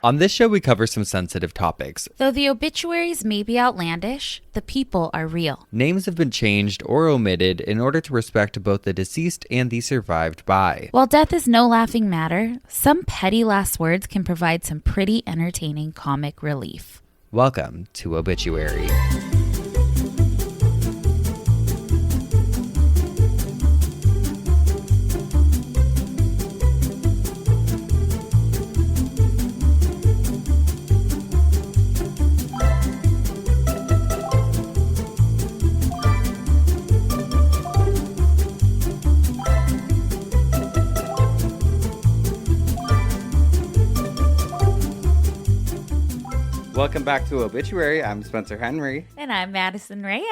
On this show, we cover some sensitive topics. Though the obituaries may be outlandish, the people are real. Names have been changed or omitted in order to respect both the deceased and the survived by. While death is no laughing matter, some petty last words can provide some pretty entertaining comic relief. Welcome to Obituary. Welcome back to Obituary. I'm Spencer Henry. And I'm Madison Reyes.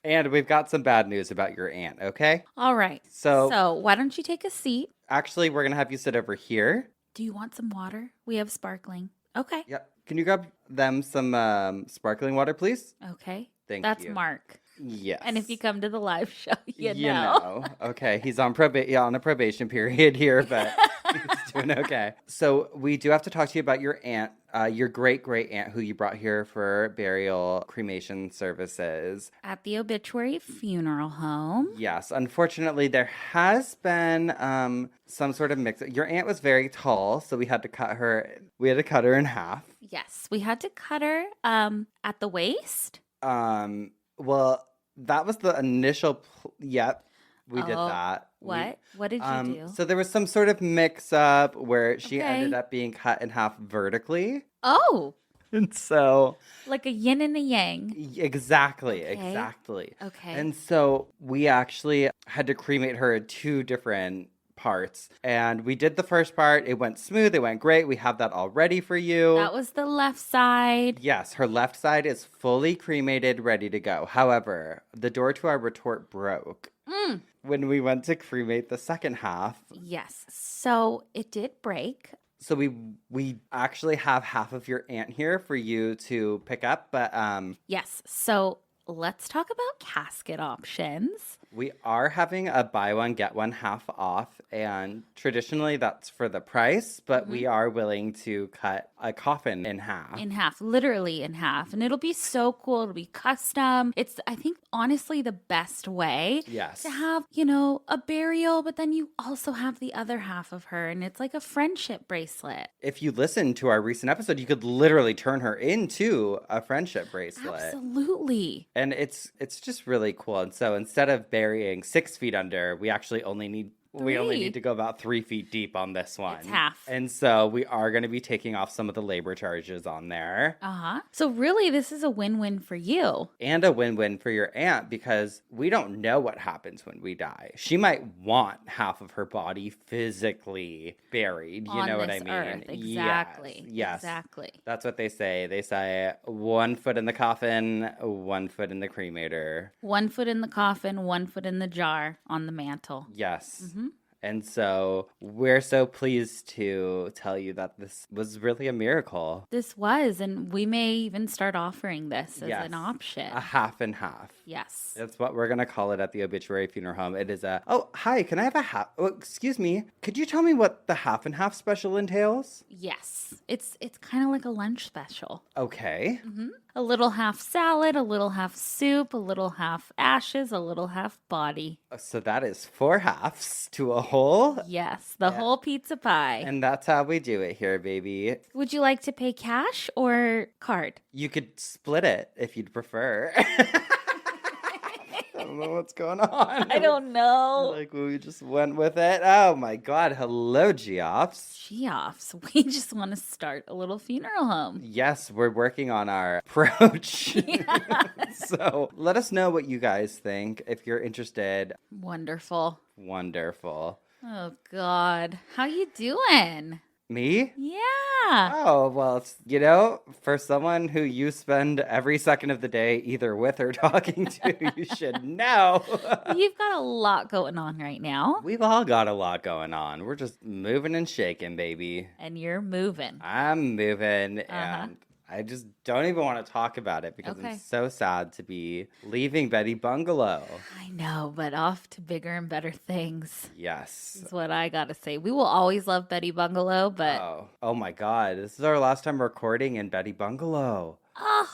And we've got some bad news about your aunt, okay? All right. So why don't you take a seat? Actually, we're going to have you sit over here. Do you want some water? We have sparkling. Okay. Yep. Can you grab them some sparkling water, please? Okay. Thank That's you. Mark. Yes. And if you come to the live show, you know. know. Okay, he's on on a probation period here, but he's doing okay. So we do have to talk to you about your aunt, your great aunt, who you brought here for burial cremation services At the obituary funeral home. Yes, unfortunately, there has been some sort of mix. Your aunt was very tall, so we had to cut her. We had to cut her in half. Yes, we had to cut her at the waist. Well, that was the initial. Yep, we did that. What? What did you do? So there was some sort of mix-up where she ended up being cut in half vertically. Oh. And so... Like a yin and a yang. Exactly. Okay. And so we actually had to cremate her in two different parts. And we did the first part. It went smooth. It went great. We have that all ready for you. That was the left side. Yes, her left side is fully cremated, ready to go. However, the door to our retort broke when we went to cremate the second half. Yes, so it did break. So we actually have half of your aunt here for you to pick up, but Yes, so let's talk about casket options. We are having a buy one, get one half off, and traditionally that's for the price, but we are willing to cut a coffin in half. In half, literally in half. And it'll be so cool. It'll be custom. It's, I think, honestly, the best way to have, a burial, but then you also have the other half of her, and it's like a friendship bracelet. If you listen to our recent episode, you could literally turn her into a friendship bracelet. Absolutely. And it's just really cool. And so instead of burying 6 feet under, we actually only need to go about 3 feet deep on this one. It's half. And so we are going to be taking off some of the labor charges on there. So really, this is a win-win for you. And a win-win for your aunt, because we don't know what happens when we die. She might want half of her body physically buried. You know what I mean? Earth. Exactly. Yes. Exactly. That's what they say. They say 1 foot in the coffin, 1 foot in the cremator. 1 foot in the coffin, 1 foot in the jar on the mantle. Yes. Mm-hmm. And so we're so pleased to tell you that this was really a miracle. This was, and we may even start offering this as an option. A half and half. Yes. That's what we're going to call it at the obituary funeral home. It is hi, can I have a half? Oh, excuse me. Could you tell me what the half and half special entails? Yes. It's kind of like a lunch special. Okay. Mm-hmm. A little half salad, a little half soup, a little half ashes, a little half body. So that is 4 halves to a whole? Yes, the whole pizza pie. And that's how we do it here, baby. Would you like to pay cash or card? You could split it if you'd prefer. I don't know what's going on. I don't know. Like, we just went with it. Oh my God. Hello, Geoffs. Geoffs, we just want to start a little funeral home. Yes, we're working on our approach. So let us know what you guys think if you're interested. Wonderful. Oh, God. How you doing? Me? Yeah. Oh, well, for someone who you spend every second of the day either with or talking to, you should know. You've got a lot going on right now. We've all got a lot going on. We're just moving and shaking, baby. And you're moving. I'm moving, and I just don't even want to talk about it because I'm so sad to be leaving Betty Bungalow. I know, but off to bigger and better things. Yes. Is what I got to say. We will always love Betty Bungalow, but... Oh my God. This is our last time recording in Betty Bungalow. Oh.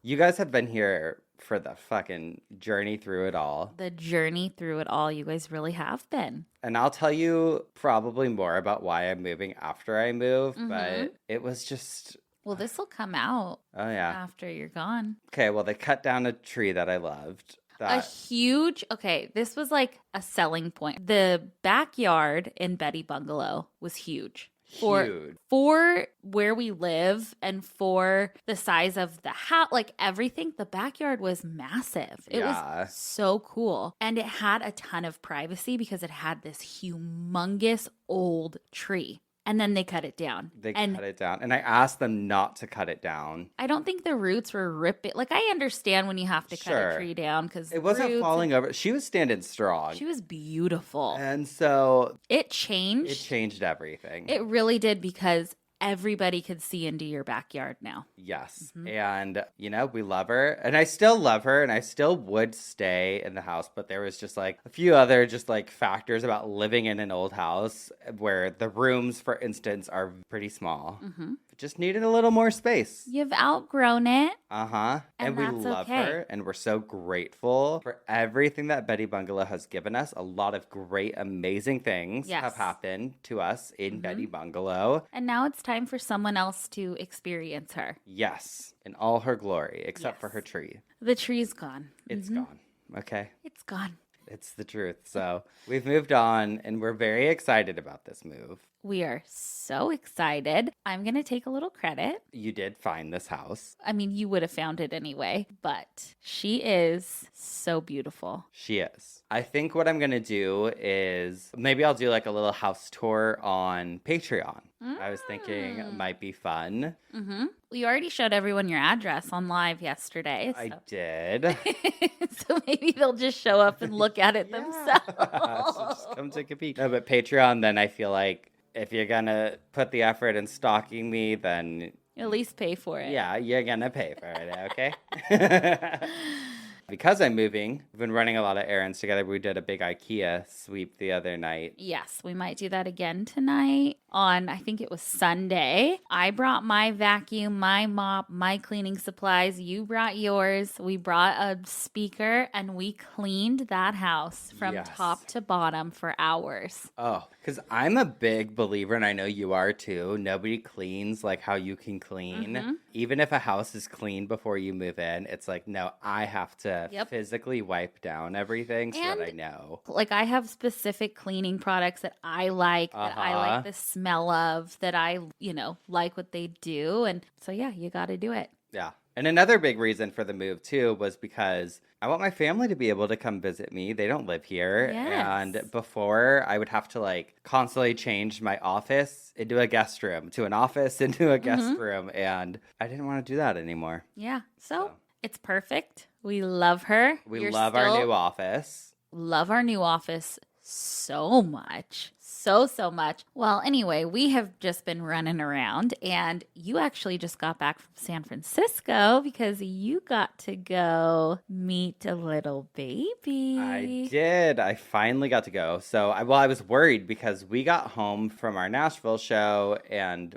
You guys have been here for the fucking journey through it all. The journey through it all. You guys really have been. And I'll tell you probably more about why I'm moving after I move, but it was just... Well, this will come out after you're gone. Okay, well, they cut down a tree that I loved. This was like a selling point. The backyard in Betty Bungalow was huge. For where we live and for the size of the house, like everything, the backyard was massive. It was so cool. And it had a ton of privacy because it had this humongous old tree. And then they cut it down. And I asked them not to cut it down. I don't think the roots were ripping. Like, I understand when you have to cut a tree down because it wasn't falling over. She was standing strong. She was beautiful. And so it changed. It changed everything. It really did because everybody could see into your backyard now. Yes. And, we love her. And I still love her. And I still would stay in the house. But there was just like a few other just like factors about living in an old house where the rooms, for instance, are pretty small. Just needed a little more space. You've outgrown it. And we love her. And we're so grateful for everything that Betty Bungalow has given us. A lot of great, amazing things have happened to us in Betty Bungalow. And now it's time for someone else to experience her. Yes. In all her glory, except for her tree. The tree's gone. It's gone. Okay. It's gone. It's the truth. So we've moved on and we're very excited about this move. We are so excited. I'm going to take a little credit. You did find this house. I mean, you would have found it anyway, but she is so beautiful. She is. I think what I'm going to do is maybe I'll do like a little house tour on Patreon. I was thinking it might be fun. You already showed everyone your address on live yesterday. So. I did. So maybe they'll just show up and look at it themselves. So just come take a peek. No, but Patreon, then I feel like if you're going to put the effort in stalking me, then... At least pay for it. Yeah, you're going to pay for it, okay? Because I'm moving, we've been running a lot of errands together. We did a big IKEA sweep the other night. Yes, we might do that again tonight on, I think it was Sunday. I brought my vacuum, my mop, my cleaning supplies. You brought yours. We brought a speaker and we cleaned that house from top to bottom for hours. Oh, because I'm a big believer, and I know you are too. Nobody cleans like how you can clean. Even if a house is clean before you move in, it's like, no, I have to physically wipe down everything so that I know. Like, I have specific cleaning products that I like, that I like the smell of, that I, like what they do. And so, yeah, you got to do it. Yeah. And another big reason for the move, too, was because I want my family to be able to come visit me. They don't live here. Yes. And before, I would have to, constantly change my office into a guest room, to an office into a guest room. And I didn't want to do that anymore. Yeah. So it's perfect. We love her. We love our new office. Love our new office so much. So much. Well, anyway, we have just been running around, and you actually just got back from San Francisco because you got to go meet a little baby. I did. I finally got to go. So, I was worried because we got home from our Nashville show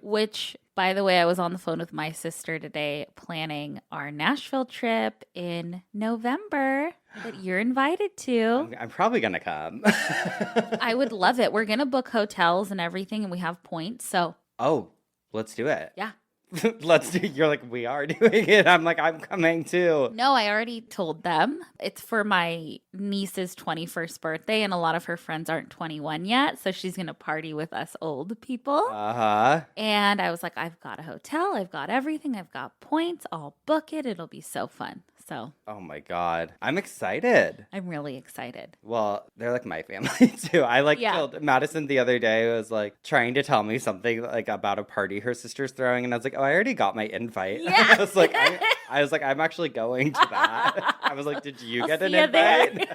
which, by the way, I was on the phone with my sister today planning our Nashville trip in November that you're invited to. I'm probably going to come. I would love it. We're going to book hotels and everything, and we have points, so. Oh, let's do it. Yeah. You're like, we are doing it. I'm like, I'm coming too. No, I already told them. It's for my niece's 21st birthday, and a lot of her friends aren't 21 yet, so she's going to party with us old people. And I was like, I've got a hotel. I've got everything. I've got points. I'll book it. It'll be so fun. So. Oh my God. I'm excited. I'm really excited. Well, they're like my family too. I told Madison the other day, was trying to tell me something about a party her sister's throwing. And I was like, oh, I already got my invite. Yeah. I was like, I'm actually going to that. I was like, did you get an invite?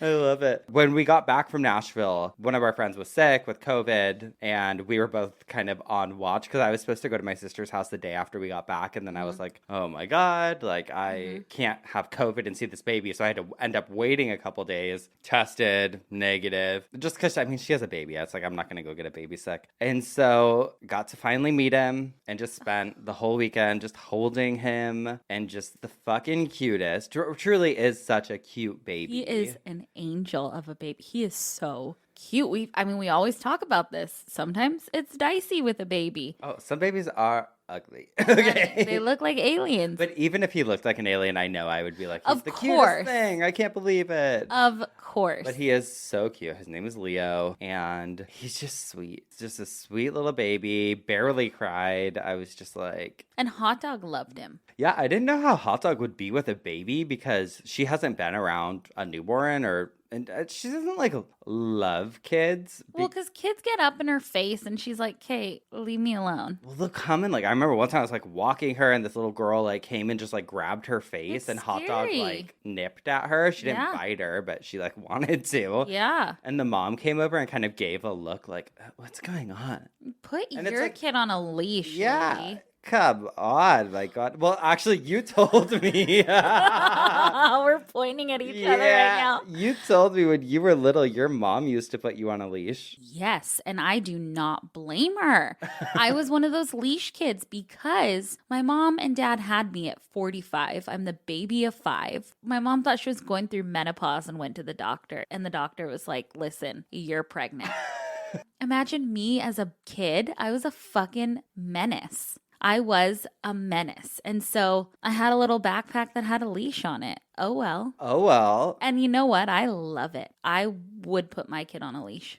I love it. When we got back from Nashville, one of our friends was sick with COVID, and we were both kind of on watch because I was supposed to go to my sister's house the day after we got back, and then I was like, oh my God, like I can't have COVID and see this baby, so I had to end up waiting a couple days, tested negative, just because, I mean, she has a baby. It's like, I'm not going to go get a baby sick. And so got to finally meet him and just spent the whole weekend just holding him, and just the fucking cutest. Truly is such a cute baby. He is an angel of a baby. He is so cute. We always talk about this. Sometimes it's dicey with a baby. Oh, some babies are ugly. Okay. They look like aliens. But even if he looked like an alien, I know I would be like, he's the cutest thing. I can't believe it. Of course. But he is so cute. His name is Leo, and he's just sweet. Just a sweet little baby. Barely cried. I was just like... And Hot Dog loved him. Yeah, I didn't know how Hot Dog would be with a baby because she hasn't been around a newborn and she doesn't like love kids. Well, because kids get up in her face and she's like, Kate, leave me alone. Well, they'll come and like, I remember one time I was like walking her and this little girl like came and just like grabbed her face and Hot Dog like nipped at her. She didn't bite her, but she like wanted to. Yeah. And the mom came over and kind of gave a look like, what's going on? Put your kid on a leash. Yeah. Lady. Come on, my God. Well, actually, you told me. We're pointing at each other right now. You told me when you were little, your mom used to put you on a leash. Yes, and I do not blame her. I was one of those leash kids because my mom and dad had me at 45. I'm the baby of 5. My mom thought she was going through menopause and went to the doctor. And the doctor was like, listen, you're pregnant. Imagine me as a kid. I was a fucking menace. I was a menace. And so I had a little backpack that had a leash on it. Oh, well. Oh, well. And you know what? I love it. I would put my kid on a leash.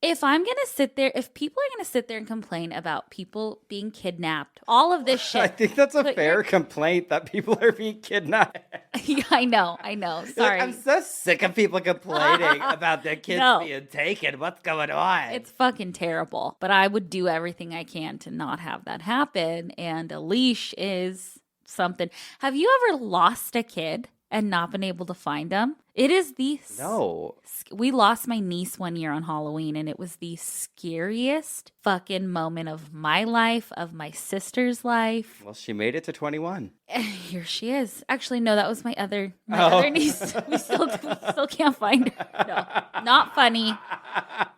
If I'm going to sit there, if people are going to sit there and complain about people being kidnapped, all of this shit. I think that's a fair complaint that people are being kidnapped. Yeah, I know. Sorry. Like, I'm so sick of people complaining about their kids being taken. What's going on? It's fucking terrible. But I would do everything I can to not have that happen. And a leash is something. Have you ever lost a kid and not been able to find them? It is No. We lost my niece one year on Halloween, and it was the scariest fucking moment of my life, of my sister's life. Well, she made it to 21. Here she is. Actually, no, that was my other niece. We still can't find her. No, not funny.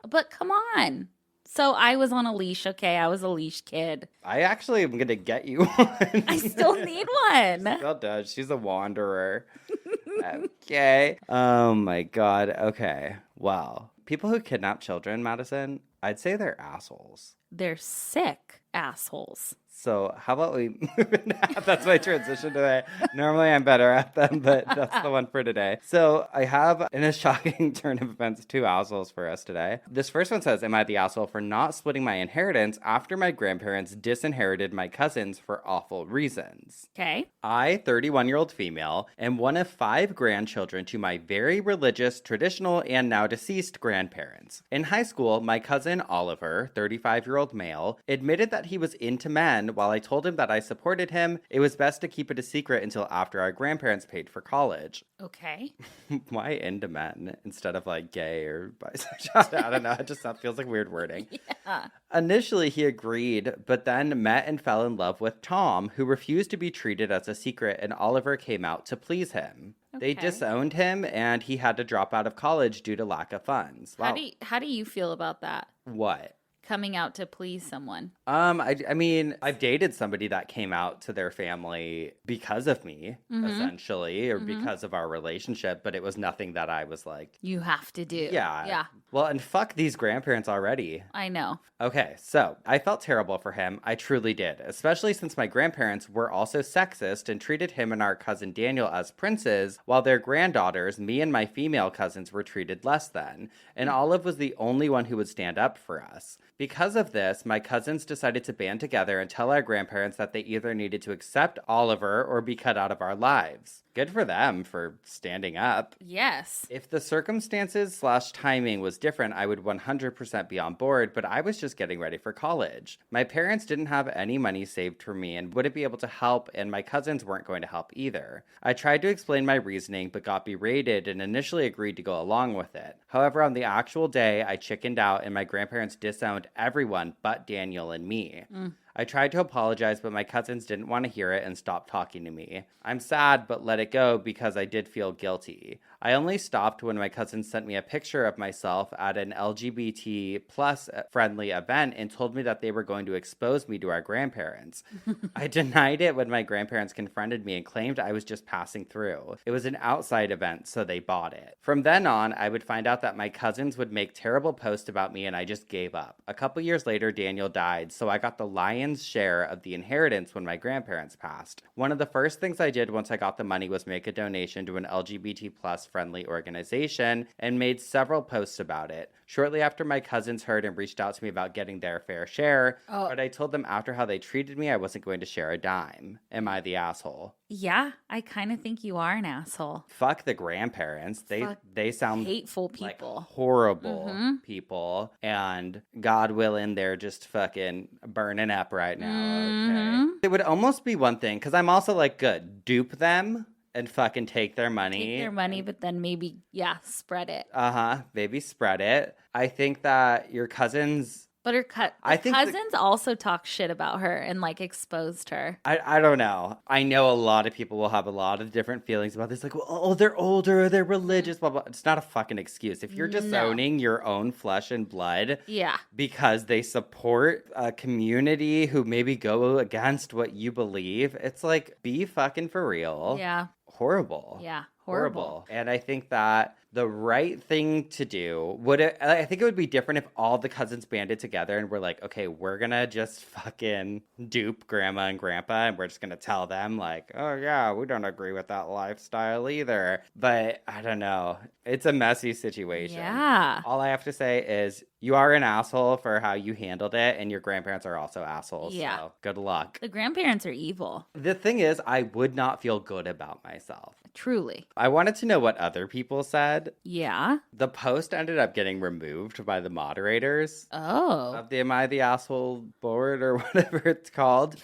But come on. So I was on a leash. Okay, I was a leash kid. I actually am going to get you one. I still need one. She still does. She's a wanderer. Okay. Oh my God. Okay. Wow. People who kidnap children, Madison, I'd say they're assholes. They're sick assholes. So how about we move into that's my transition today. Normally I'm better at them, but that's the one for today. So I have, in a shocking turn of events, 2 assholes for us today. This first one says, am I the asshole for not splitting my inheritance after my grandparents disinherited my cousins for awful reasons? Okay. I, 31-year-old female, am one of 5 grandchildren to my very religious, traditional, and now deceased grandparents. In high school, my cousin Oliver, 35-year-old male, admitted that he was into men. While I told him that I supported him, it was best to keep it a secret until after our grandparents paid for college. Okay. Why into men instead of like gay or bisexual? I don't know. It just feels like weird wording. Yeah. Initially, he agreed, but then met and fell in love with Tom, who refused to be treated as a secret, and Oliver came out to please him. Okay. They disowned him, and he had to drop out of college due to lack of funds. Wow. How do you feel about that? What? Coming out to please someone? I mean, I've dated somebody that came out to their family because of me, essentially, or because of our relationship, but it was nothing that I was like... You have to do. Yeah. Well, and fuck these grandparents already. I know. Okay, so I felt terrible for him. I truly did, especially since my grandparents were also sexist and treated him and our cousin Daniel as princes, while their granddaughters, me and my female cousins, were treated less than. And Olive was the only one who would stand up for us. Because of this, my cousins decided to band together and tell our grandparents that they either needed to accept Oliver or be cut out of our lives. Good for them for standing up. Yes. If the circumstances/timing was different, I would 100% be on board, but I was just getting ready for college. My parents didn't have any money saved for me and wouldn't be able to help, and my cousins weren't going to help either. I tried to explain my reasoning, but got berated and initially agreed to go along with it. However, on the actual day, I chickened out and my grandparents disowned everyone but Daniel and me. I tried to apologize, but my cousins didn't want to hear it and stopped talking to me. I'm sad, but let it go because I did feel guilty. I only stopped when my cousins sent me a picture of myself at an LGBT plus friendly event and told me that they were going to expose me to our grandparents. I denied it when my grandparents confronted me and claimed I was just passing through. It was an outside event, so they bought it. From then on, I would find out that my cousins would make terrible posts about me and I just gave up. A couple years later, Daniel died, so I got the lion's share of the inheritance when my grandparents passed. One of the first things I did once I got the money was make a donation to an LGBT plus friendly organization and made several posts about it. Shortly after, my cousins heard and reached out to me about getting their fair share, but I told them after how they treated me, I wasn't going to share a dime. Am I the asshole? Yeah, I kind of think you are an asshole. Fuck the grandparents. They sound hateful people. Like horrible people. And God willing, they're just fucking burning up right now. Okay. It would almost be one thing, because I'm also like, good, dupe them and fucking take their money. Take their money, but then maybe, spread it. Maybe spread it. I think that your cousins... But her cousins also talk shit about her and, like, exposed her. I don't know. I know a lot of people will have a lot of different feelings about this. Like, oh, they're older, they're religious, blah, blah. It's not a fucking excuse. If you're disowning your own flesh and blood because they support a community who maybe go against what you believe, it's like, be fucking for real. Yeah. Horrible. Yeah. Horrible. And I think that the right thing to do I think it would be different if all the cousins banded together and were like, okay, we're gonna just fucking dupe grandma and grandpa and we're just gonna tell them like, oh yeah, we don't agree with that lifestyle either. But I don't know. It's a messy situation. Yeah. All I have to say is you are an asshole for how you handled it, and your grandparents are also assholes. Yeah. So good luck. The grandparents are evil. The thing is, I would not feel good about myself. Truly. I wanted to know what other people said. Yeah. The post ended up getting removed by the moderators. Oh. Of the Am I the Asshole board or whatever it's called.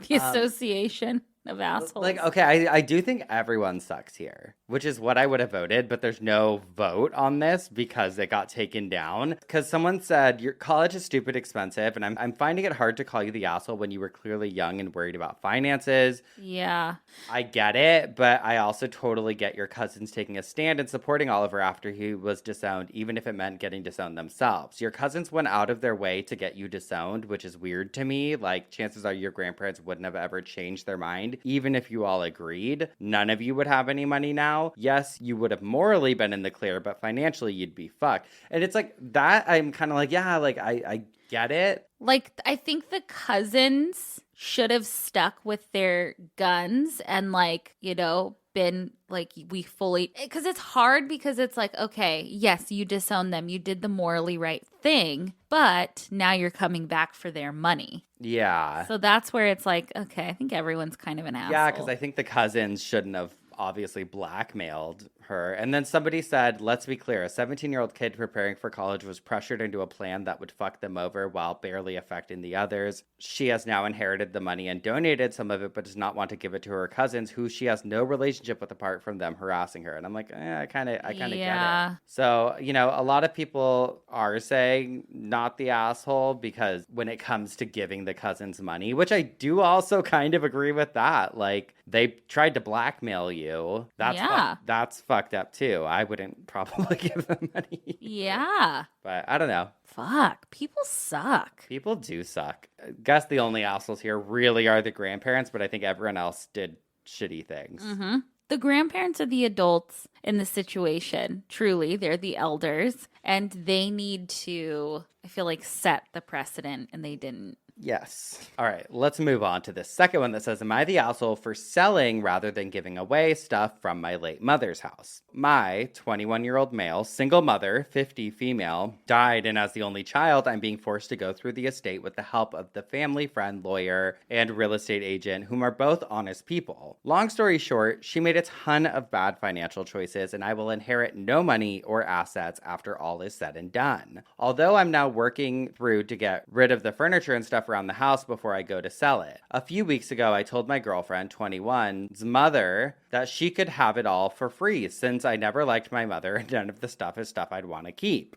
The association of assholes. Like, okay, I do think everyone sucks here, which is what I would have voted, but there's no vote on this because it got taken down. Because someone said, your college is stupid expensive, and I'm finding it hard to call you the asshole when you were clearly young and worried about finances. Yeah. I get it, but I also totally get your cousins taking a stand and supporting Oliver after he was disowned, even if it meant getting disowned themselves. Your cousins went out of their way to get you disowned, which is weird to me. Like, chances are your grandparents wouldn't have ever changed their mind. Even if you all agreed, none of you would have any money now. Yes, you would have morally been in the clear, but financially you'd be fucked. And it's like that, I'm kind of like, yeah, like I get it. Like, I think the cousins should have stuck with their guns and, like, you know, been like, we fully, because it's hard because it's like, okay, yes, you disowned them, you did the morally right thing, but now you're coming back for their money. Yeah. So that's where it's like, okay, I think everyone's kind of an asshole. Yeah, because I think the cousins shouldn't have obviously blackmailed her. And then somebody said, let's be clear, a 17-year-old kid preparing for college was pressured into a plan that would fuck them over while barely affecting the others. She has now inherited the money and donated some of it, but does not want to give it to her cousins, who she has no relationship with apart from them harassing her. And I'm like, I kind of get it. So, you know, a lot of people are saying not the asshole because when it comes to giving the cousins money, which I do also kind of agree with that. Like, they tried to blackmail you. That's fucked up too. I wouldn't probably give them money. Yeah. But I don't know. Fuck. People suck. People do suck. I guess the only assholes here really are the grandparents, but I think everyone else did shitty things. Mm-hmm. The grandparents are the adults in the situation. Truly, they're the elders, and they need to, I feel like, set the precedent, and they didn't. Yes. All right, let's move on to the second one that says, am I the asshole for selling rather than giving away stuff from my late mother's house? My 21-year-old male, single mother, 50 female, died, and as the only child, I'm being forced to go through the estate with the help of the family friend, lawyer, and real estate agent, whom are both honest people. Long story short, she made a ton of bad financial choices, and I will inherit no money or assets after all is said and done. Although I'm now working through to get rid of the furniture and stuff around the house before I go to sell it. A few weeks ago, I told my girlfriend, 21's mother, that she could have it all for free since I never liked my mother and none of the stuff is stuff I'd want to keep.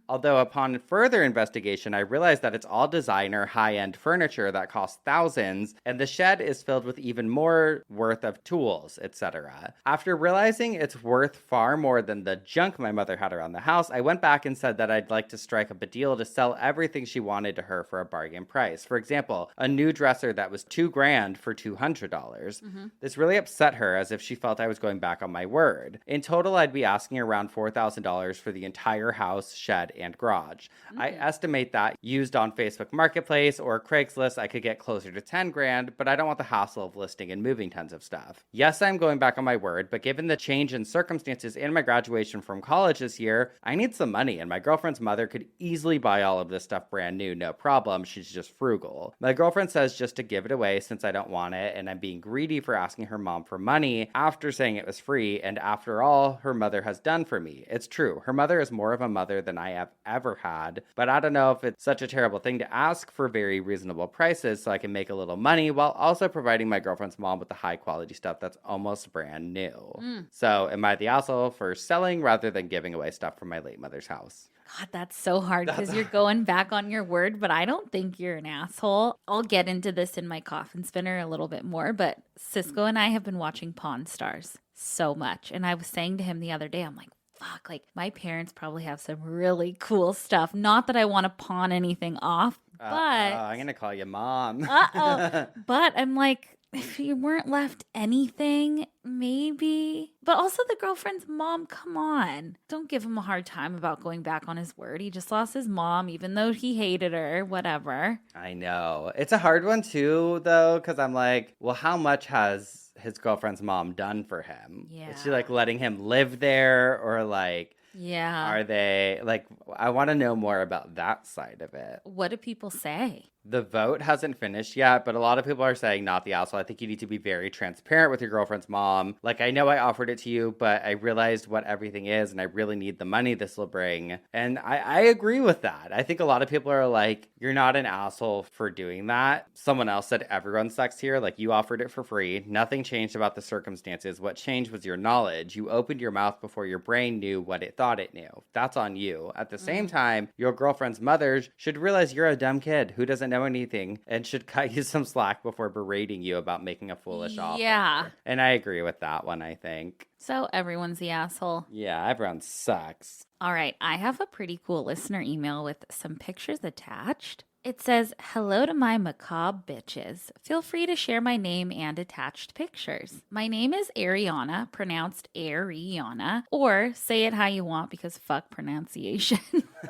Although upon further investigation, I realized that it's all designer high-end furniture that costs thousands, and the shed is filled with even more worth of tools, etc. After realizing it's worth far more than the junk my mother had around the house, I went back and said that I'd like to strike up a deal to sell everything she wanted to her for a bargain price. For example, a new dresser that was $2,000 for $200. This really upset her, as if she felt I was going back on my word. In total, I'd be asking around $4,000 for the entire house, shed, and garage. I estimate that used on Facebook Marketplace or Craigslist, I could get closer to $10,000, but I don't want the hassle of listing and moving tons of stuff. Yes, I'm going back on my word, but given the change in circumstances and my graduation from college this year, I need some money, and my girlfriend's mother could easily buy all of this stuff brand new, no problem. She's just frugal. My girlfriend says just to give it away since I don't want it, and I'm being greedy for asking her mom for money after saying it was free, and after all her mother has done for me. It's true. Her mother is more of a mother than I have ever had, but I don't know if it's such a terrible thing to ask for very reasonable prices so I can make a little money while also providing my girlfriend's mom with the high quality stuff that's almost brand new. So am I the asshole for selling rather than giving away stuff from my late mother's house? God, that's so hard because you're going back on your word, but I don't think you're an asshole. I'll get into this in my coffin spinner a little bit more, but Cisco and I have been watching Pawn Stars so much. And I was saying to him the other day, I'm like, fuck, like my parents probably have some really cool stuff. Not that I want to pawn anything off, but I'm going to call you mom. But I'm like, if you weren't left anything, maybe. But also the girlfriend's mom, come on. Don't give him a hard time about going back on his word. He just lost his mom, even though he hated her, whatever. I know. It's a hard one too, though, because I'm like, well, how much has his girlfriend's mom done for him? Yeah. Is she like letting him live there, or like, yeah, are they like, I want to know more about that side of it. What do people say? The vote hasn't finished yet, but a lot of people are saying not the asshole. I think you need to be very transparent with your girlfriend's mom. Like, I know I offered it to you, but I realized what everything is, and I really need the money this will bring. And I agree with that. I think a lot of people are like, you're not an asshole for doing that. Someone else said everyone sucks here. Like, you offered it for free. Nothing changed about the circumstances. What changed was your knowledge. You opened your mouth before your brain knew what it thought it knew. That's on you. At the same time, your girlfriend's mother should realize you're a dumb kid who doesn't know anything and should cut you some slack before berating you about making a foolish offer. Yeah. And I agree with that one, I think. So everyone's the asshole. Yeah, everyone sucks. All right, I have a pretty cool listener email with some pictures attached. It says, hello to my macabre bitches. Feel free to share my name and attached pictures. My name is Ariana, pronounced Ariana, or say it how you want because fuck pronunciation.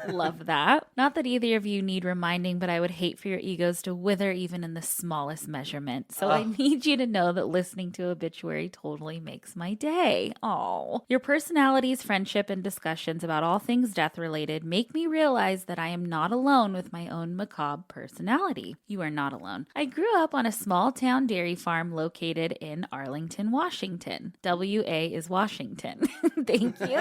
Love that. Not that either of you need reminding, but I would hate for your egos to wither even in the smallest measurement. So I need you to know that listening to Obituary totally makes my day. Oh, your personalities, friendship, and discussions about all things death related make me realize that I am not alone with my own macabre personality. You are not alone. I grew up on a small town dairy farm located in Arlington, Washington. WA is Washington. Thank you.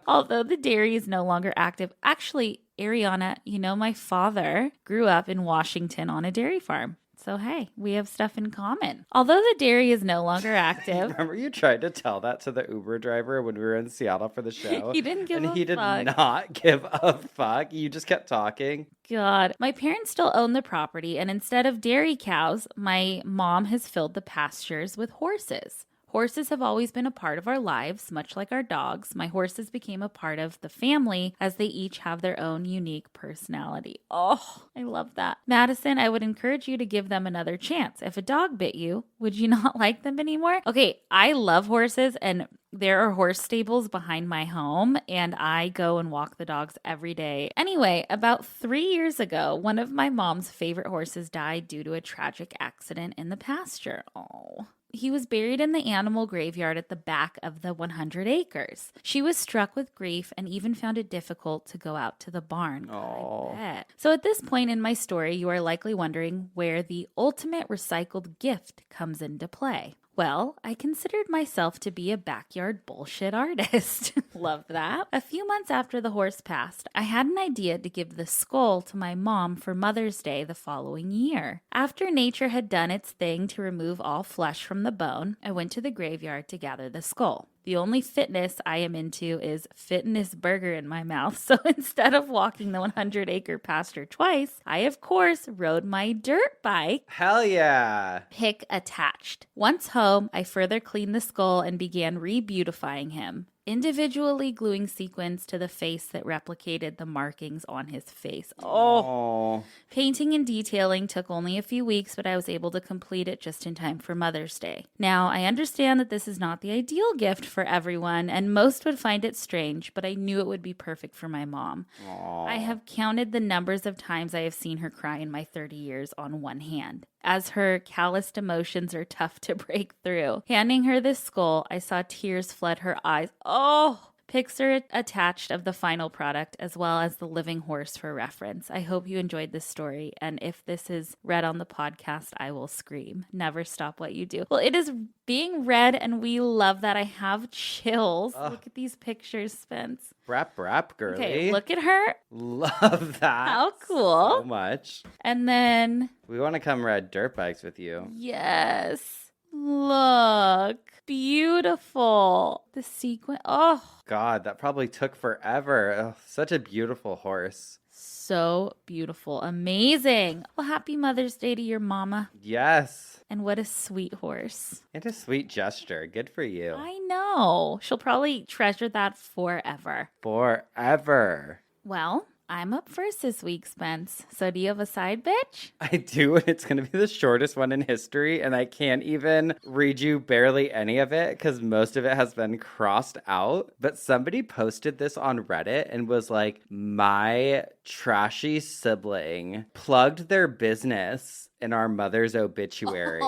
Although the dairy is no longer active. Actually, Ariana, you know, my father grew up in Washington on a dairy farm. So, hey, we have stuff in common. Although the dairy is no longer active. Remember you tried to tell that to the Uber driver when we were in Seattle for the show? He didn't give a fuck. And he did not give a fuck. You just kept talking. God. My parents still own the property, and instead of dairy cows, my mom has filled the pastures with horses. Horses have always been a part of our lives, much like our dogs. My horses became a part of the family as they each have their own unique personality. Oh, I love that. Madison, I would encourage you to give them another chance. If a dog bit you, would you not like them anymore? Okay, I love horses, and there are horse stables behind my home, and I go and walk the dogs every day. Anyway, about 3 years ago, one of my mom's favorite horses died due to a tragic accident in the pasture. Oh. He was buried in the animal graveyard at the back of the 100 acres. She was struck with grief and even found it difficult to go out to the barn. Oh. I bet. So at this point in my story, you are likely wondering where the ultimate recycled gift comes into play. Well, I considered myself to be a backyard bullshit artist. Love that. A few months after the horse passed, I had an idea to give the skull to my mom for Mother's Day the following year. After nature had done its thing to remove all flesh from the bone, I went to the graveyard to gather the skull. The only fitness I am into is fitness burger in my mouth. So instead of walking the 100-acre pasture twice, I, of course, rode my dirt bike. Hell yeah. Pick attached. Once home, I further cleaned the skull and began re-beautifying him, individually gluing sequins to the face that replicated the markings on his face. Oh. Painting and detailing took only a few weeks, but I was able to complete it just in time for Mother's Day. Now, I understand that this is not the ideal gift for everyone, and most would find it strange, but I knew it would be perfect for my mom. Aww. I have counted the numbers of times I have seen her cry in my 30 years on one hand, as her calloused emotions are tough to break through. Handing her this skull, I saw tears flood her eyes. Oh! Pics are attached of the final product as well as the living horse for reference. I hope you enjoyed this story, and if this is read on the podcast, I will scream. Never stop what you do. Well, it is being read, and we love that. I have chills. Look at these pictures, Spence. Brap, girly. Okay, look at her. Love that. How cool. So much. And then... we want to come ride dirt bikes with you. Yes. Look. Beautiful. The sequin. Oh. God, that probably took forever. Oh, such a beautiful horse. So beautiful. Amazing. Well, happy Mother's Day to your mama. Yes. And what a sweet horse. And a sweet gesture. Good for you. I know. She'll probably treasure that forever. Forever. Well, I'm up first this week, Spence. So do you have a side bitch? I do, and it's going to be the shortest one in history, and I can't even read you barely any of it because most of it has been crossed out. But somebody posted this on Reddit and was like, my trashy sibling plugged their business in our mother's obituary.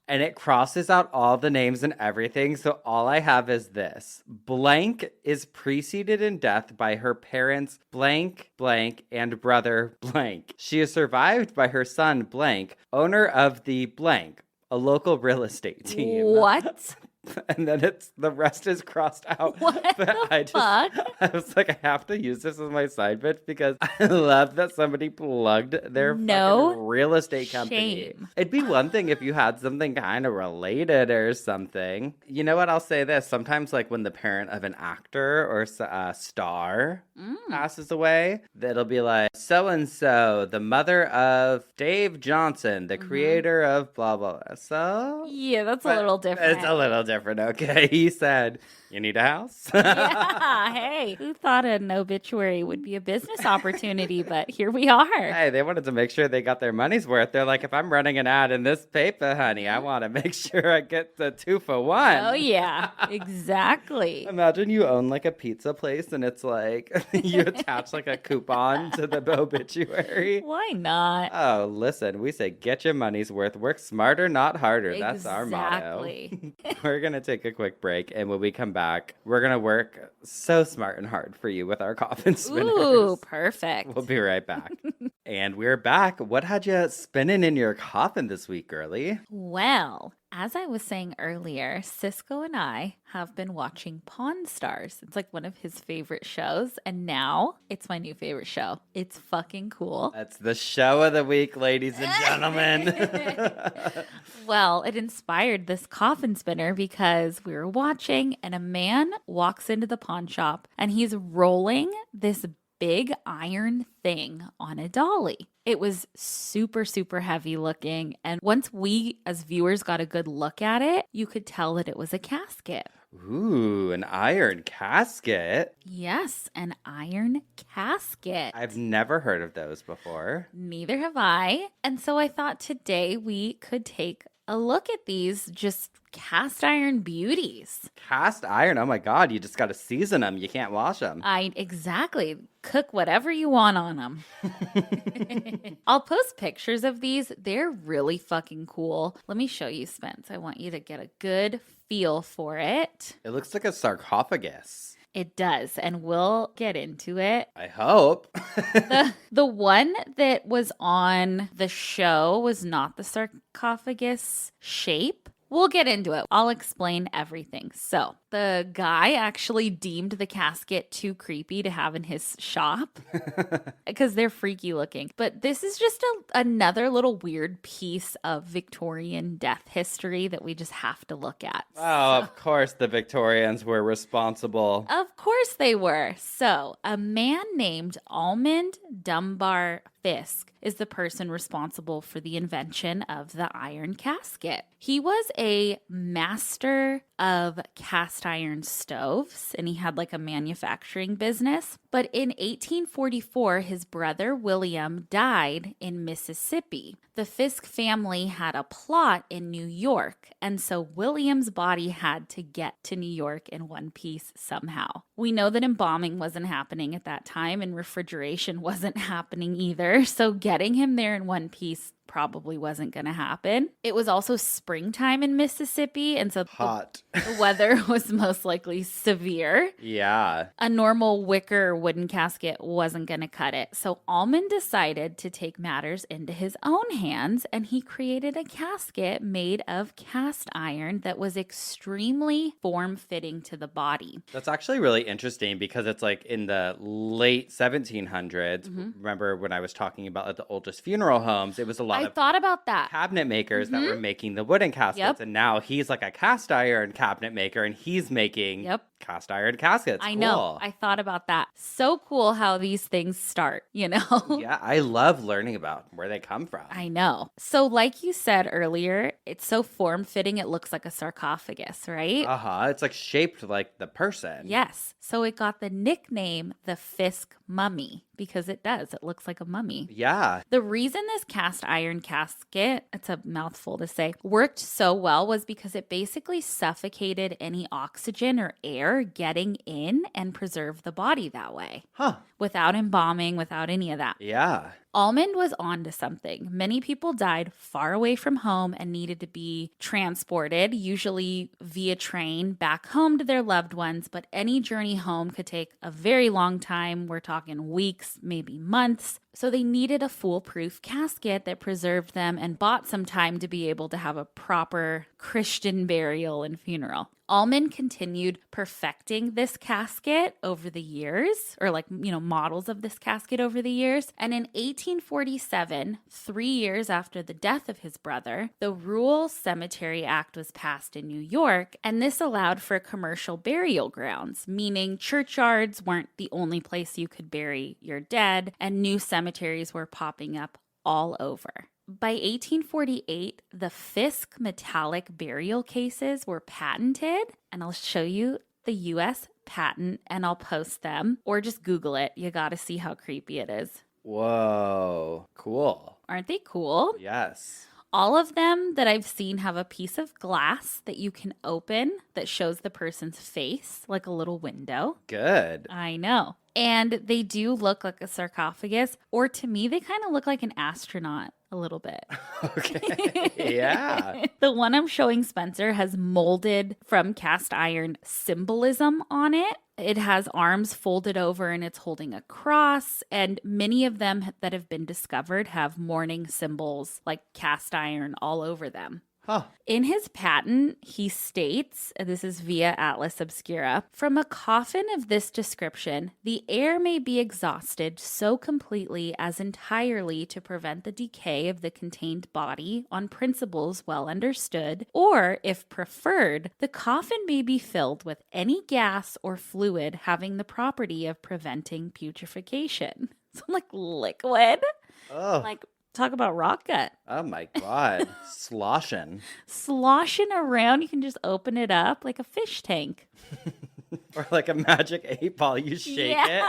And it crosses out all the names and everything. So all I have is this. Blank is preceded in death by her parents blank, and brother blank. She is survived by her son blank, owner of the blank, a local real estate team. What? And then the rest is crossed out. What but the fuck? I was like, I have to use this as my side bitch because I love that somebody plugged their fucking real estate company. Shame. It'd be one thing if you had something kind of related or something. You know what? I'll say this. Sometimes like when the parent of an actor or a star passes away, it'll be like, so-and-so, the mother of Dave Johnson, the creator of blah, blah, blah. So? Yeah, that's a little different. It's a little different. Okay, he said, you need a house? Yeah, hey, who thought an obituary would be a business opportunity, but here we are. Hey, they wanted to make sure they got their money's worth. They're like, if I'm running an ad in this paper, honey, I want to make sure I get the 2-for-1. Oh, yeah, exactly. Imagine you own like a pizza place and it's like you attach like a coupon to the obituary. Why not? Oh, listen, we say get your money's worth. Work smarter, not harder. That's our motto. We're going to take a quick break, and when we come back, we're going to work so smart and hard for you with our coffin spinners. Ooh, perfect. We'll be right back. And we're back. What had you spinning in your coffin this week, girly? Well, as I was saying earlier, Cisco and I have been watching Pawn Stars. It's like one of his favorite shows, and now it's my new favorite show. It's fucking cool. That's the show of the week, ladies and gentlemen. Well, it inspired this coffin spinner because we were watching, and a man walks into the pawn shop, and he's rolling this big iron thing on a dolly. It was super, super heavy looking. And once we as viewers got a good look at it, you could tell that it was a casket. Ooh, an iron casket? Yes, an iron casket. I've never heard of those before. Neither have I. And so I thought today we could take a look at these just cast iron beauties. Cast iron? Oh my God, you just got to season them. You can't wash them. Exactly. Cook whatever you want on them. I'll post pictures of these. They're really fucking cool. Let me show you, Spence. I want you to get a good feel for it. It looks like a sarcophagus. It does, and we'll get into it. I hope. The one that was on the show was not the sarcophagus shape. We'll get into it. I'll explain everything. So, the guy actually deemed the casket too creepy to have in his shop because they're freaky looking. But this is just another little weird piece of Victorian death history that we just have to look at. Oh, of course the Victorians were responsible. Of course they were. So, a man named Almond Dunbar Fisk is the person responsible for the invention of the iron casket. He was a master of cast iron stoves, and he had like a manufacturing business. But in 1844, his brother William died in Mississippi. The Fisk family had a plot in New York, and so William's body had to get to New York in one piece somehow. We know that embalming wasn't happening at that time, and refrigeration wasn't happening either, so getting him there in one piece probably wasn't going to happen. It was also springtime in Mississippi, and so hot. The weather was most likely severe. Yeah. A normal wicker wooden casket wasn't going to cut it. So Almond decided to take matters into his own hands, and he created a casket made of cast iron that was extremely form-fitting to the body. That's actually really interesting because it's like in the late 1700s. Remember when I was talking about like the oldest funeral homes, it was a lot I thought about that. Cabinet makers that were making the wooden caskets, and now he's like a cast iron cabinet maker, and he's making cast iron caskets. I know. I thought about that. So cool how these things start, you know? Yeah, I love learning about where they come from. I know. So like you said earlier, it's so form-fitting it looks like a sarcophagus, right? Uh-huh. It's like shaped like the person. Yes. So it got the nickname the Fisk Mummy because it does. It looks like a mummy. Yeah. The reason this cast iron casket, it's a mouthful to say, worked so well was because it basically suffocated any oxygen or air getting in and preserved the body that way. Huh. Without embalming, without any of that. Yeah. Almond was onto something. Many people died far away from home and needed to be transported, usually via train, back home to their loved ones. But any journey home could take a very long time. We're talking weeks, maybe months. So they needed a foolproof casket that preserved them and bought some time to be able to have a proper Christian burial and funeral. Almond continued perfecting this casket over the years, or models of this casket over the years. And in 1847, 3 years after the death of his brother, the Rural Cemetery Act was passed in New York, and this allowed for commercial burial grounds, meaning churchyards weren't the only place you could bury your dead, and new cemeteries were popping up all over. By 1848, the Fisk metallic burial cases were patented, and I'll show you the U.S. patent, and I'll post them, or just Google it. You gotta see how creepy it is. Whoa, cool. Aren't they cool? Yes. All of them that I've seen have a piece of glass that you can open that shows the person's face, like a little window. Good. I know. And they do look like a sarcophagus, or to me, they kind of look like an astronaut a little bit. Okay. Yeah. The one I'm showing Spencer has molded from cast iron symbolism on it. It has arms folded over and it's holding a cross. And many of them that have been discovered have mourning symbols like cast iron all over them. Huh. In his patent, he states, and this is via Atlas Obscura, from a coffin of this description, the air may be exhausted so completely as entirely to prevent the decay of the contained body on principles well understood, or, if preferred, the coffin may be filled with any gas or fluid having the property of preventing putrefaction. So, like liquid. Oh. Like, talk about rock gut. Oh my God. Sloshing. Sloshing around. You can just open it up like a fish tank. Or like a magic 8-ball. You shake it.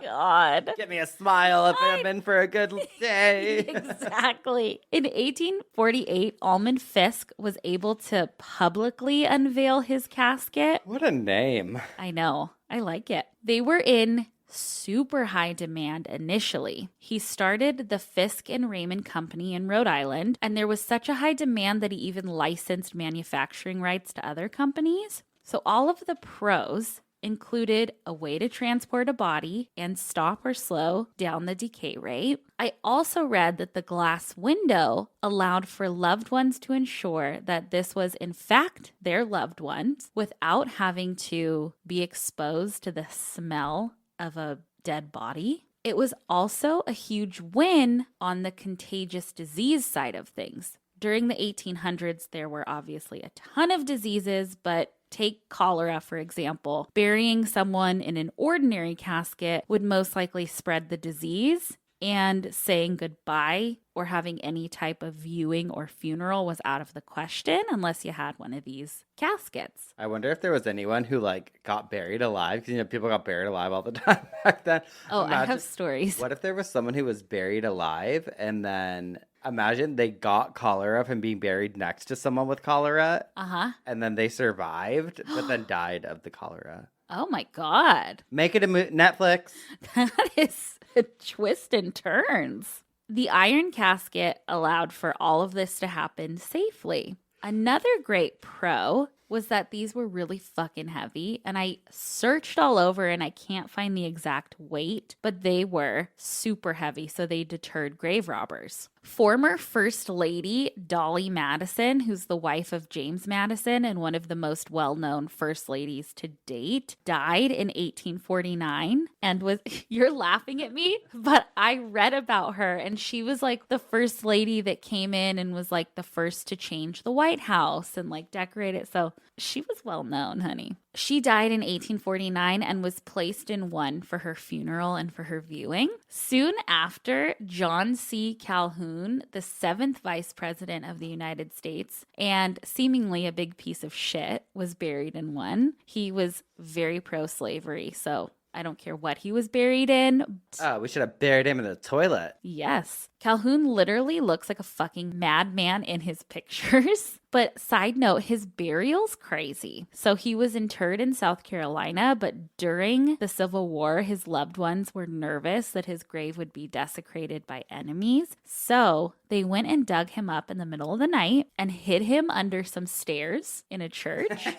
God. Get me a smile if I'm in for a good day. Exactly. In 1848, Almond Fisk was able to publicly unveil his casket. What a name. I know. I like it. They were in super high demand initially. He started the Fisk and Raymond Company in Rhode Island, and there was such a high demand that he even licensed manufacturing rights to other companies. So all of the pros included a way to transport a body and stop or slow down the decay rate. I also read that the glass window allowed for loved ones to ensure that this was in fact their loved ones without having to be exposed to the smell of a dead body. It was also a huge win on the contagious disease side of things. During the 1800s, there were obviously a ton of diseases, but take cholera, for example. Burying someone in an ordinary casket would most likely spread the disease, and saying goodbye or having any type of viewing or funeral was out of the question unless you had one of these caskets. I wonder if there was anyone who like got buried alive, because people got buried alive all the time back then. Oh, I have stories. What if there was someone who was buried alive and then imagine they got cholera from being buried next to someone with cholera, and then they survived but then died of the cholera. Oh my God. Make it a Netflix. That is a twist and turns. The iron casket allowed for all of this to happen safely. Another great pro was that these were really fucking heavy, and I searched all over and I can't find the exact weight, but they were super heavy, so they deterred grave robbers. Former First Lady Dolly Madison, who's the wife of James Madison and one of the most well-known first ladies to date, died in 1849 and was, you're laughing at me, but I read about her and she was like the first lady that came in and was like the first to change the White House and like decorate it. So she was well known, honey. She died in 1849 and was placed in one for her funeral and for her viewing. Soon after, John C. Calhoun, the 7th Vice President of the United States, and seemingly a big piece of shit, was buried in one. He was very pro-slavery, so I don't care what he was buried in. Oh, we should have buried him in the toilet. Yes. Calhoun literally looks like a fucking madman in his pictures. But side note, his burial's crazy. So he was interred in South Carolina, but during the Civil War, his loved ones were nervous that his grave would be desecrated by enemies. So they went and dug him up in the middle of the night and hid him under some stairs in a church.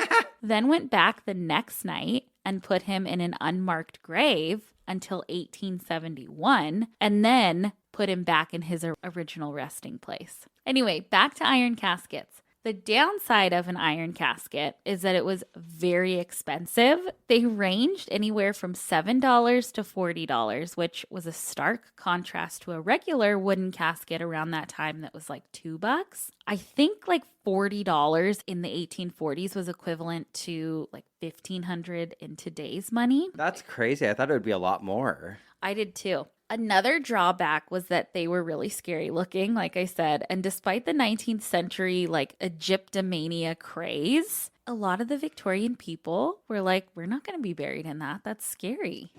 Then went back the next night and put him in an unmarked grave until 1871, and then put him back in his original resting place. Anyway, back to iron caskets. The downside of an iron casket is that it was very expensive. They ranged anywhere from $7 to $40, which was a stark contrast to a regular wooden casket around that time that was like $2. I think like $40 in the 1840s was equivalent to like $1,500 in today's money. That's crazy. I thought it would be a lot more. I did too. Another drawback was that they were really scary looking, like I said. And despite the 19th century, like Egyptomania craze, a lot of the Victorian people were like, we're not going to be buried in that. That's scary.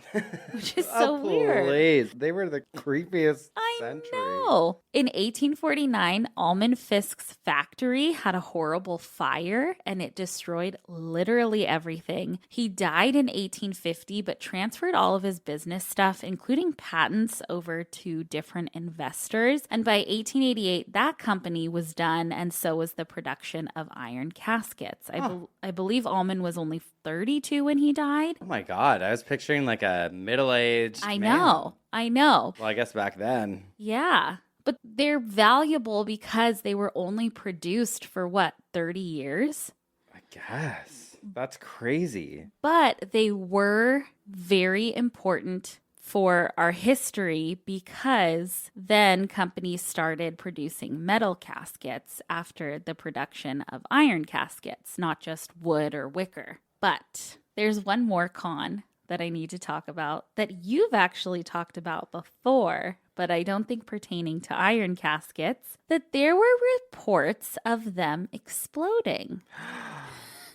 Which is so weird. Please. They were the creepiest century. I know. In 1849, Almond Fisk's factory had a horrible fire and it destroyed literally everything. He died in 1850, but transferred all of his business stuff, including patents, over to different investors. And by 1888, that company was done, and so was the production of iron caskets. I believe Almond was only 32 when he died. Oh my God. I was picturing like a middle-aged I man. know. Well, I guess back then. Yeah. But they're valuable because they were only produced for 30 years? I guess. That's crazy. But they were very important for our history because then companies started producing metal caskets after the production of iron caskets, not just wood or wicker. But there's one more con that I need to talk about that you've actually talked about before, but I don't think pertaining to iron caskets, that there were reports of them exploding.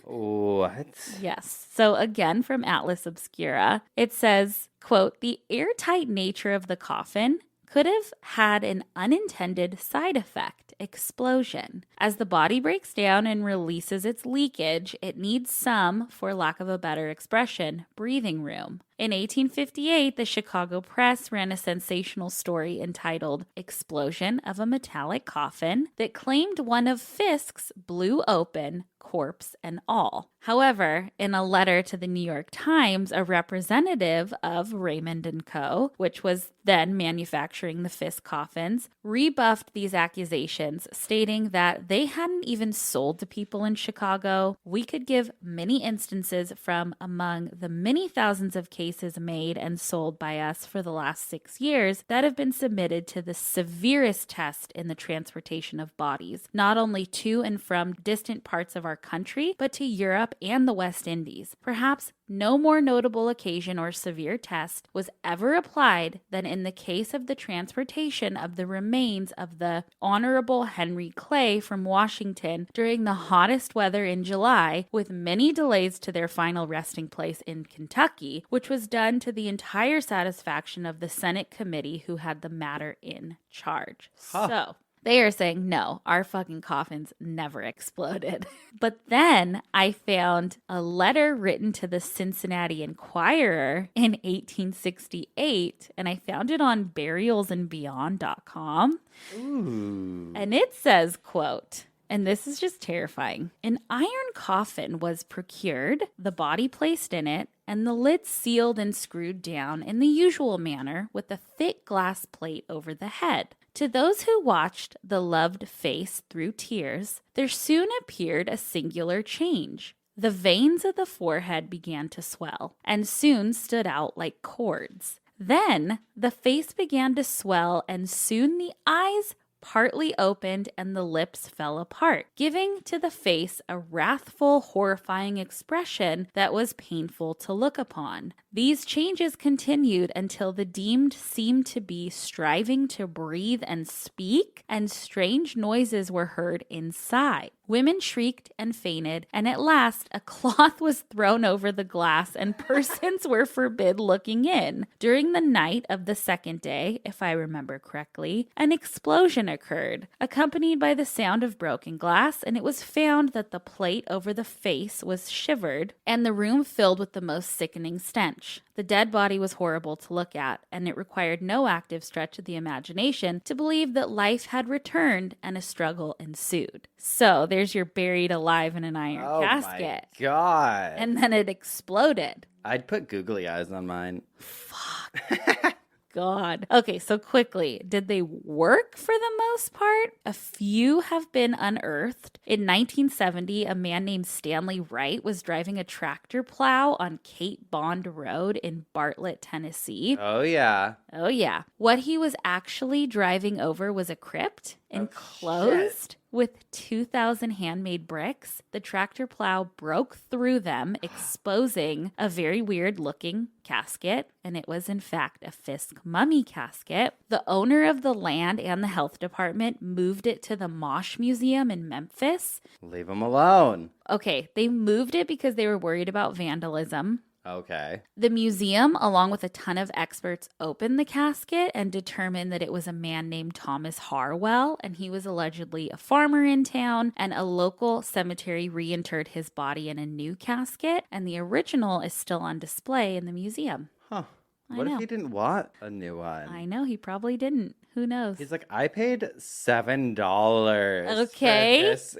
What? Yes. So again, from Atlas Obscura, it says, quote, the airtight nature of the coffin could have had an unintended side effect, explosion. As the body breaks down and releases its leakage, it needs some, for lack of a better expression, breathing room. In 1858, the Chicago Press ran a sensational story entitled Explosion of a Metallic Coffin that claimed one of Fisk's blew open, corpse and all. However, in a letter to the New York Times, a representative of Raymond & Co., which was then manufacturing the Fisk coffins, rebuffed these accusations, stating that they hadn't even sold to people in Chicago. We could give many instances from among the many thousands of cases made and sold by us for the last 6 years that have been submitted to the severest test in the transportation of bodies, not only to and from distant parts of our country, but to Europe and the West Indies. Perhaps no more notable occasion or severe test was ever applied than in the case of the transportation of the remains of the Honorable Henry Clay from Washington during the hottest weather in July, with many delays to their final resting place in Kentucky, which was done to the entire satisfaction of the Senate committee who had the matter in charge. So they are saying, no, our fucking coffins never exploded. But then I found a letter written to the Cincinnati Enquirer in 1868, and I found it on burialsandbeyond.com. Ooh. And it says, quote, and this is just terrifying, an iron coffin was procured, the body placed in it, and the lid sealed and screwed down in the usual manner with a thick glass plate over the head. To those who watched the loved face through tears, there soon appeared a singular change. The veins of the forehead began to swell, and soon stood out like cords. Then the face began to swell, and soon the eyes partly opened and the lips fell apart, giving to the face a wrathful, horrifying expression that was painful to look upon. These changes continued until the deemed seemed to be striving to breathe and speak, and strange noises were heard inside. Women shrieked and fainted, and at last a cloth was thrown over the glass and persons were forbid looking in. During the night of the second day, if I remember correctly, an explosion occurred, accompanied by the sound of broken glass, and it was found that the plate over the face was shivered, and the room filled with the most sickening stench. The dead body was horrible to look at, and it required no active stretch of the imagination to believe that life had returned and a struggle ensued. So there's your buried alive in an iron casket. Oh my God. And then it exploded. I'd put googly eyes on mine. Fuck. God. Okay, so quickly, did they work for the most part? A few have been unearthed. In 1970, a man named Stanley Wright was driving a tractor plow on Cape Bond Road in Bartlett, Tennessee. Oh, yeah. Oh, yeah. What he was actually driving over was a crypt enclosed with 2,000 handmade bricks. The tractor plow broke through them, exposing a very weird looking casket, and it was in fact a Fisk mummy casket. The owner of the land and the health department moved it to the Mosh Museum in Memphis. Leave them alone. Okay, they moved it because they were worried about vandalism. Okay. The museum, along with a ton of experts, opened the casket and determined that it was a man named Thomas Harwell, and he was allegedly a farmer in town, and a local cemetery reinterred his body in a new casket, and the original is still on display in the museum. Huh. What if he didn't want a new one? I know, he probably didn't. Who knows? He's like, I paid $7 Okay. for this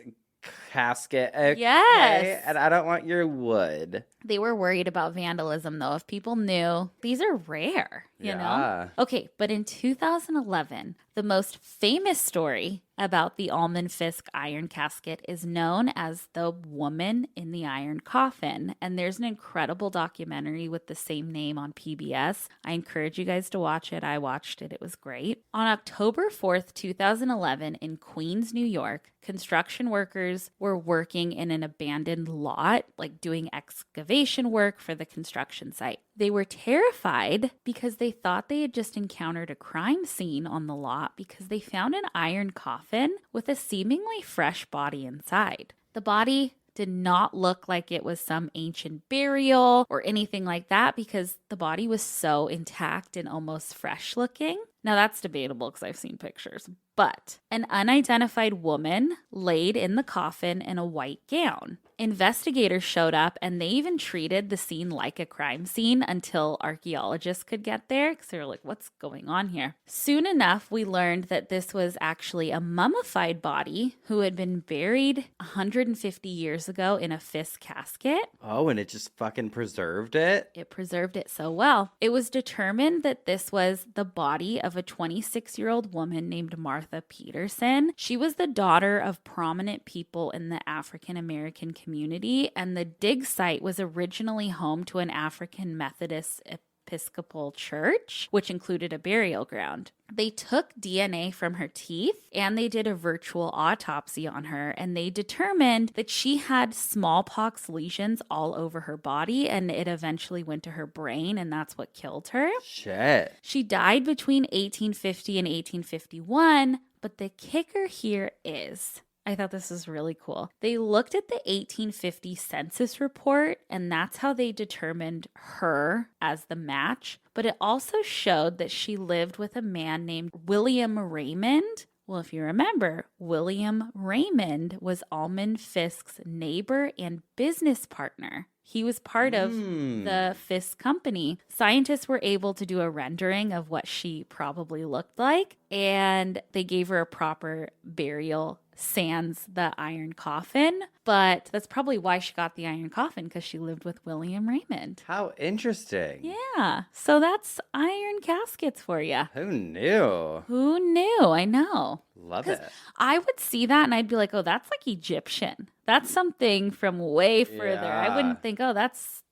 casket. Okay. Yes. And I don't want your wood. They were worried about vandalism, though. If people knew, these are rare, you know? Okay, but in 2011, the most famous story about the Almond Fisk iron casket is known as The Woman in the Iron Coffin. And there's an incredible documentary with the same name on PBS. I encourage you guys to watch it. I watched it. It was great. On October 4th, 2011, in Queens, New York, construction workers were working in an abandoned lot, like doing excavation work for the construction site. They were terrified because they thought they had just encountered a crime scene on the lot because they found an iron coffin with a seemingly fresh body inside. The body did not look like it was some ancient burial or anything like that because the body was so intact and almost fresh looking. Now that's debatable because I've seen pictures, but an unidentified woman laid in the coffin in a white gown. Investigators showed up and they even treated the scene like a crime scene until archaeologists could get there because they were like, what's going on here? Soon enough, we learned that this was actually a mummified body who had been buried 150 years ago in a Fisk casket. Oh, and it just fucking preserved it? It preserved it so well. It was determined that this was the body of a 26-year-old woman named Martha Peterson. She was the daughter of prominent people in the African American community, and the dig site was originally home to an African Methodist Episcopal church, which included a burial ground. They took DNA from her teeth and they did a virtual autopsy on her, and they determined that she had smallpox lesions all over her body, and it eventually went to her brain, and that's what killed her. Shit. She died between 1850 and 1851, but the kicker here is, I thought this was really cool. They looked at the 1850 census report, and that's how they determined her as the match. But it also showed that she lived with a man named William Raymond. Well, if you remember, William Raymond was Almond Fisk's neighbor and business partner. He was part of the Fisk company. Scientists were able to do a rendering of what she probably looked like, and they gave her a proper burial sans the iron coffin. But that's probably why she got the iron coffin, because she lived with William Raymond. How interesting. Yeah. So that's iron caskets for you. Who knew? Who knew? I know. Love it. I would see that and I'd be like, oh, that's like Egyptian. That's something from way further. I wouldn't think, oh, that's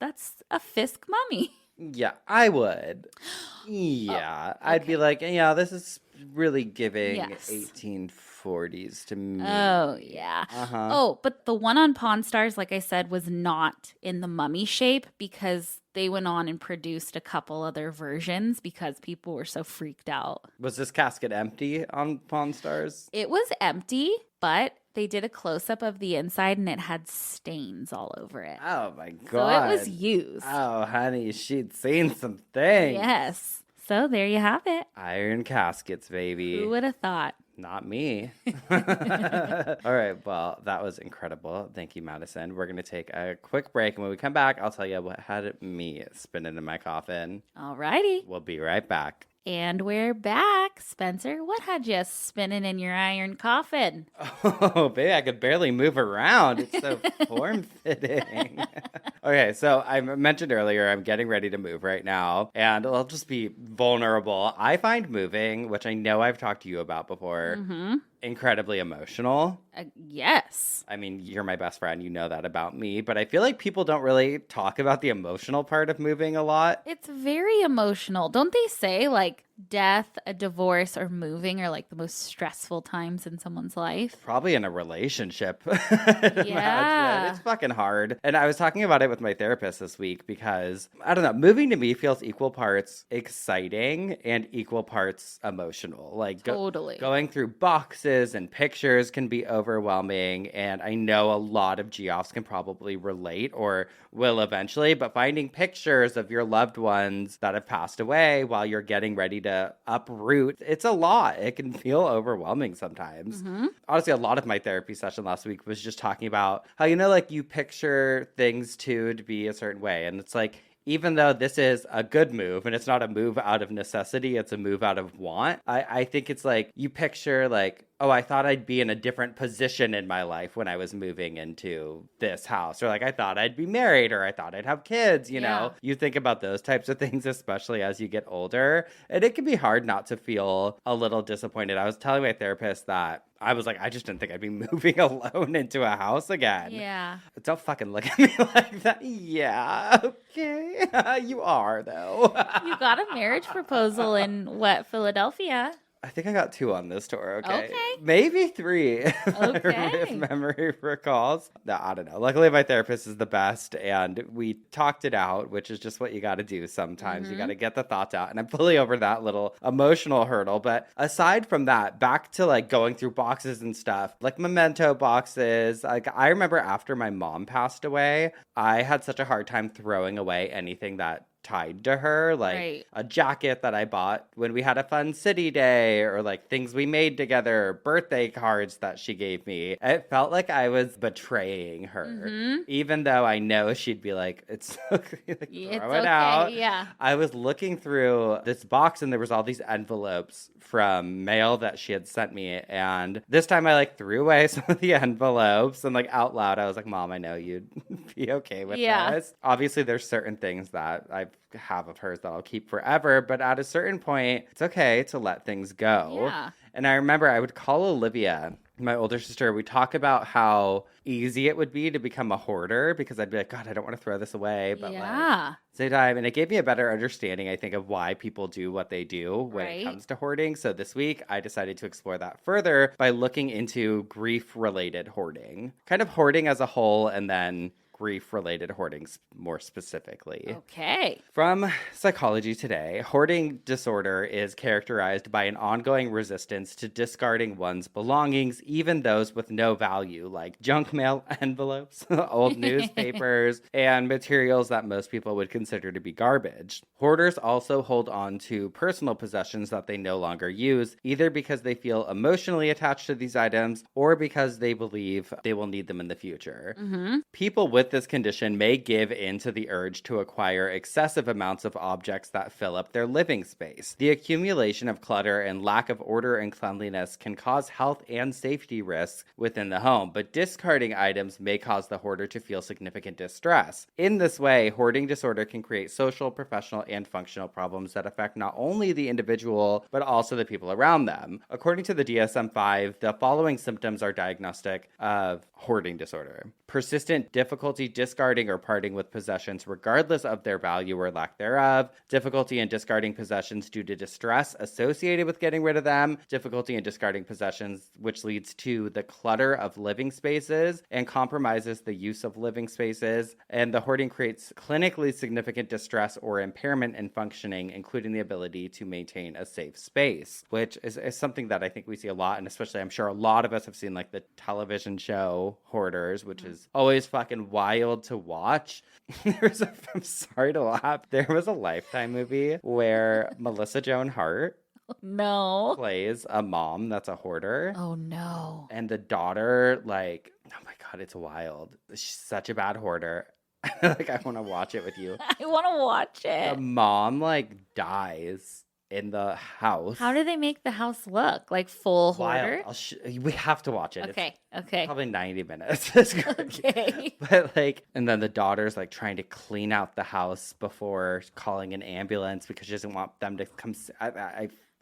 a Fisk mummy. Yeah, I would. Yeah. Oh, okay. I'd be like, yeah, this is really giving 1840s to me. Oh, yeah. Oh, but the one on Pawn Stars, like I said, was not in the mummy shape because they went on and produced a couple other versions because people were so freaked out. Was this casket empty on Pawn Stars? It was empty, but they did a close-up of the inside and it had stains all over it. Oh, my God. So it was used. Oh, honey, she'd seen some things. Yes. So there you have it. Iron caskets, baby. Who would have thought? Not me. All right. Well, that was incredible. Thank you, Madison. We're going to take a quick break. And when we come back, I'll tell you what had me spinning in my coffin. All righty. We'll be right back. And we're back. Spencer, what had you spinning in your iron coffin? Oh, baby, I could barely move around. It's so form-fitting. Okay, so I mentioned earlier I'm getting ready to move right now, and I'll just be vulnerable. I find moving, which I know I've talked to you about before, incredibly emotional. Yes. I mean, you're my best friend. You know that about me. But I feel like people don't really talk about the emotional part of moving a lot. It's very emotional. Don't they say, like, death, a divorce, or moving are, like, the most stressful times in someone's life? Probably in a relationship. Yeah. It's fucking hard. And I was talking about it with my therapist this week because, I don't know, moving to me feels equal parts exciting and equal parts emotional. Like, totally. Going through boxes and pictures can be overwhelming, and I know a lot of geoffs can probably relate or will eventually, but finding pictures of your loved ones that have passed away while you're getting ready to uproot, it's a lot. It can feel overwhelming sometimes. Honestly, a lot of my therapy session last week was just talking about how, you know, like you picture things to be a certain way, and it's like, even though this is a good move and it's not a move out of necessity, it's a move out of want. I think it's like you picture like oh, I thought I'd be in a different position in my life when I was moving into this house. Or like, I thought I'd be married, or I thought I'd have kids, you know? You think about those types of things, especially as you get older. And it can be hard not to feel a little disappointed. I was telling my therapist that I was like, I just didn't think I'd be moving alone into a house again. Yeah. Don't fucking look at me like that. Yeah, okay. You are, though. You got a marriage proposal in, Philadelphia? I think I got 2 on this tour, okay? Okay. Maybe 3, Okay. if memory recalls. No, I don't know. Luckily, my therapist is the best, and we talked it out, which is just what you got to do sometimes. You got to get the thoughts out, and I'm fully over that little emotional hurdle. But aside from that, back to, like, going through boxes and stuff, like memento boxes. Like, I remember after my mom passed away, I had such a hard time throwing away anything that tied to her, like a jacket that I bought when we had a fun city day, or like things we made together, birthday cards that she gave me. It felt like I was betraying her, even though I know she'd be like, it's okay, like, throw it out. Yeah. I was looking through this box and there was all these envelopes from mail that she had sent me, and this time I like threw away some of the envelopes, and like out loud I was like, Mom, I know you'd be okay with this. Obviously there's certain things that I have of hers that I'll keep forever, but at a certain point it's okay to let things go. And I remember I would call Olivia, my older sister. We talk about how easy it would be to become a hoarder, because I'd be like, God, I don't want to throw this away, but like same time, and it gave me a better understanding, I think, of why people do what they do when it comes to hoarding. So this week I decided to explore that further by looking into grief-related hoarding, kind of hoarding as a whole, and then grief-related hoarding more specifically. Okay. From Psychology Today, hoarding disorder is characterized by an ongoing resistance to discarding one's belongings, even those with no value, like junk mail envelopes, old newspapers, and materials that most people would consider to be garbage. Hoarders also hold on to personal possessions that they no longer use, either because they feel emotionally attached to these items or because they believe they will need them in the future. People with this condition may give in to the urge to acquire excessive amounts of objects that fill up their living space. The accumulation of clutter and lack of order and cleanliness can cause health and safety risks within the home, but discarding items may cause the hoarder to feel significant distress. In this way, hoarding disorder can create social, professional, and functional problems that affect not only the individual, but also the people around them. According to the DSM-5, the following symptoms are diagnostic of hoarding disorder: persistent difficulty discarding or parting with possessions regardless of their value or lack thereof, difficulty in discarding possessions due to distress associated with getting rid of them, difficulty in discarding possessions which leads to the clutter of living spaces and compromises the use of living spaces, and the hoarding creates clinically significant distress or impairment in functioning, including the ability to maintain a safe space, which is something that I think we see a lot, and especially I'm sure a lot of us have seen, like the television show Hoarders, which is always fucking wild to watch. I'm sorry to laugh. There was a Lifetime movie where Melissa Joan Hart plays a mom that's a hoarder. Oh no. And the daughter, like, oh my God, it's wild. She's such a bad hoarder. Like, I want to watch it with you. I want to watch it. The mom, like, dies in the house. How do they make the house look? Like full hoarder? We have to watch it. Okay. It's Okay. probably 90 minutes. Okay. But like, and then the daughter's like trying to clean out the house before calling an ambulance because she doesn't want them to come.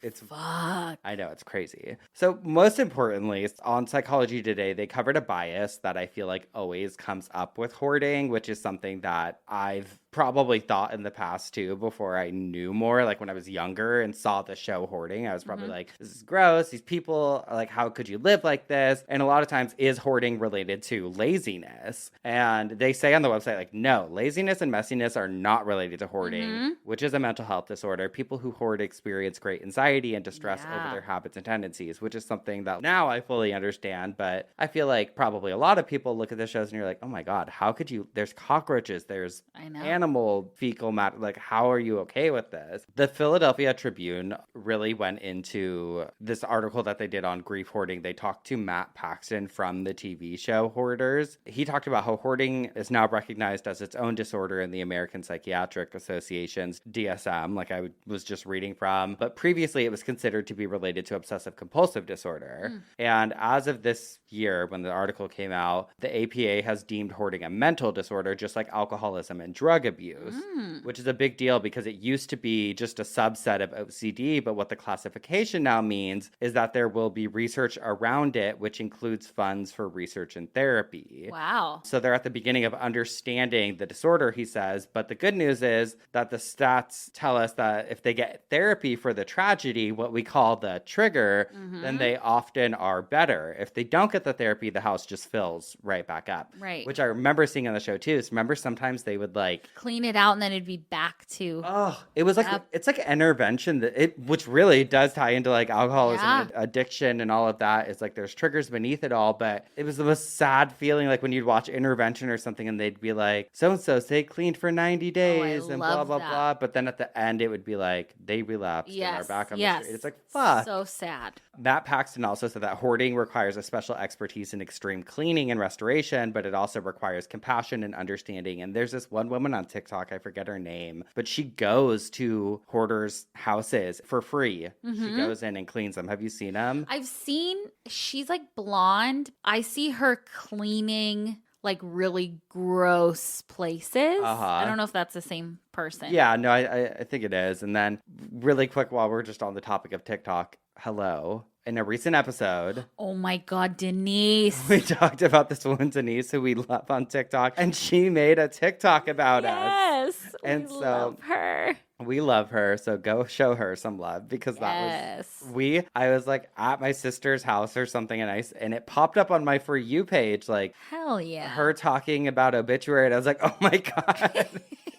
It's fuck. I know, it's crazy. So most importantly, on Psychology Today, they covered a bias that I feel like always comes up with hoarding, which is something that I've probably thought in the past too before I knew more. Like when I was younger and saw the show Hoarding, I was probably like, this is gross. These people are like, how could you live like this? And a lot of times is hoarding related to laziness. And they say on the website, like, no, laziness and messiness are not related to hoarding, which is a mental health disorder. People who hoard experience great anxiety and distress over their habits and tendencies, which is something that now I fully understand. But I feel like probably a lot of people look at the shows and you're like, oh my God, how could you? There's cockroaches, there's animals animal fecal matter. Like, how are you okay with this? The Philadelphia Tribune really went into this article that they did on grief hoarding. They talked to Matt Paxton from the TV show Hoarders. He talked about how hoarding is now recognized as its own disorder in the American Psychiatric Association's DSM, like I was just reading from. But previously, it was considered to be related to obsessive compulsive disorder. And as of this year, when the article came out, the APA has deemed hoarding a mental disorder, just like alcoholism and drug abuse, which is a big deal because it used to be just a subset of OCD. But what the classification now means is that there will be research around it, which includes funds for research and therapy. Wow. So they're at the beginning of understanding the disorder, he says. But the good news is that the stats tell us that if they get therapy for the tragedy, what we call the trigger, then they often are better. If they don't get the therapy, the house just fills right back up. Right. Which I remember seeing on the show too. So remember sometimes they would like clean it out and then it'd be back to. Oh, it was like it's like intervention which really does tie into like alcoholism and addiction and all of that. It's like there's triggers beneath it all, but it was the most sad feeling like when you'd watch Intervention or something and they'd be like, so and so stay clean for 90 days and blah blah blah. But then at the end it would be like they relapsed and are back on the street. It's like fuck. So sad. Matt Paxton also said that hoarding requires a special expertise in extreme cleaning and restoration, but it also requires compassion and understanding. And there's this one woman on TikTok, I forget her name, but she goes to hoarders' houses for free. She goes in and cleans them. Have you seen them? I've seen, she's like blonde. I see her cleaning like really gross places. I don't know if that's the same person. Yeah, no, I think it is. And then really quick, while we're just on the topic of TikTok, hello. In a recent episode. Oh my God, Denise. We talked about this woman, Denise, who we love on TikTok, and she made a TikTok about us. Yes, and we love her. We love her, so go show her some love because that was I was like at my sister's house or something and it popped up on my For You page like hell yeah. Her talking about obituary and I was like, oh my God.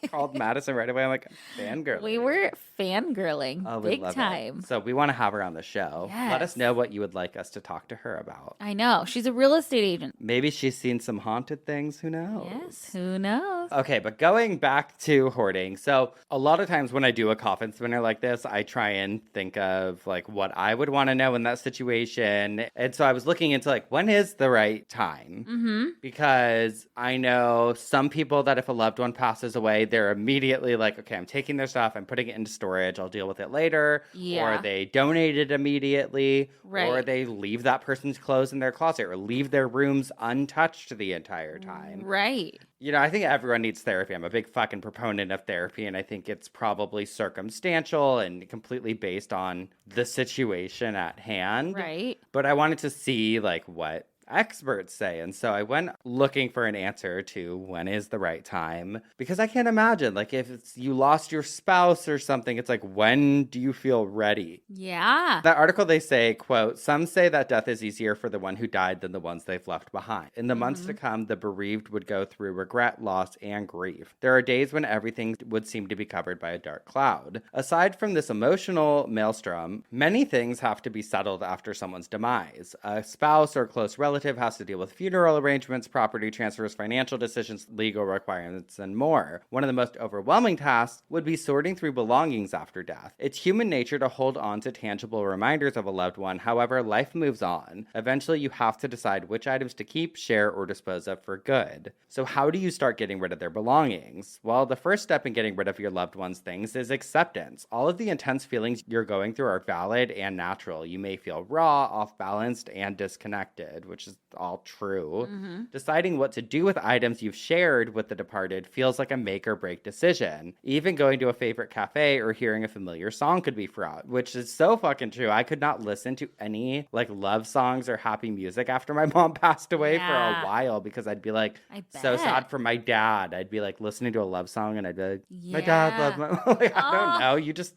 Called Madison right away. I'm like, fangirling. We were fangirling big time. So we want to have her on the show. Yes. Let us know what you would like us to talk to her about. I know. She's a real estate agent. Maybe she's seen some haunted things. Who knows? Yes, who knows? Okay, but going back to hoarding. So a lot of times when I do a coffin spinner like this, I try and think of like what I would want to know in that situation. And so I was looking into like, when is the right time? Because I know some people that if a loved one passes away, they're immediately like, okay, I'm taking their stuff, I'm putting it into storage, I'll deal with it later. Or they donate it immediately. Or they leave that person's clothes in their closet or leave their rooms untouched the entire time. Right. You know, I think everyone needs therapy. I'm a big fucking proponent of therapy, and I think it's probably circumstantial and completely based on the situation at hand. Right. But I wanted to see, like, what experts say. And so I went looking for an answer to when is the right time, because I can't imagine, like, if you lost your spouse or something, it's like, when do you feel ready? Yeah. That article, they say, quote, some say that death is easier for the one who died than the ones they've left behind. In the months to come, the bereaved would go through regret, loss, and grief. There are days when everything would seem to be covered by a dark cloud. Aside from this emotional maelstrom, many things have to be settled after someone's demise. A spouse or close relative has to deal with funeral arrangements, property transfers, financial decisions, legal requirements, and more. One of the most overwhelming tasks would be sorting through belongings after death. It's human nature to hold on to tangible reminders of a loved one. However, life moves on. Eventually, you have to decide which items to keep, share, or dispose of for good. So how do you start getting rid of their belongings? Well, the first step in getting rid of your loved one's things is acceptance. All of the intense feelings you're going through are valid and natural. You may feel raw, off-balanced, and disconnected, which is all true. Deciding what to do with items you've shared with the departed feels like a make or break decision. Even going to a favorite cafe or hearing a familiar song could be fraught, which is so fucking true. I could not listen to any like love songs or happy music after my mom passed away for a while because I'd be like so sad for my dad. I'd be like listening to a love song and I'd be like, my dad loved my like, I don't know. You just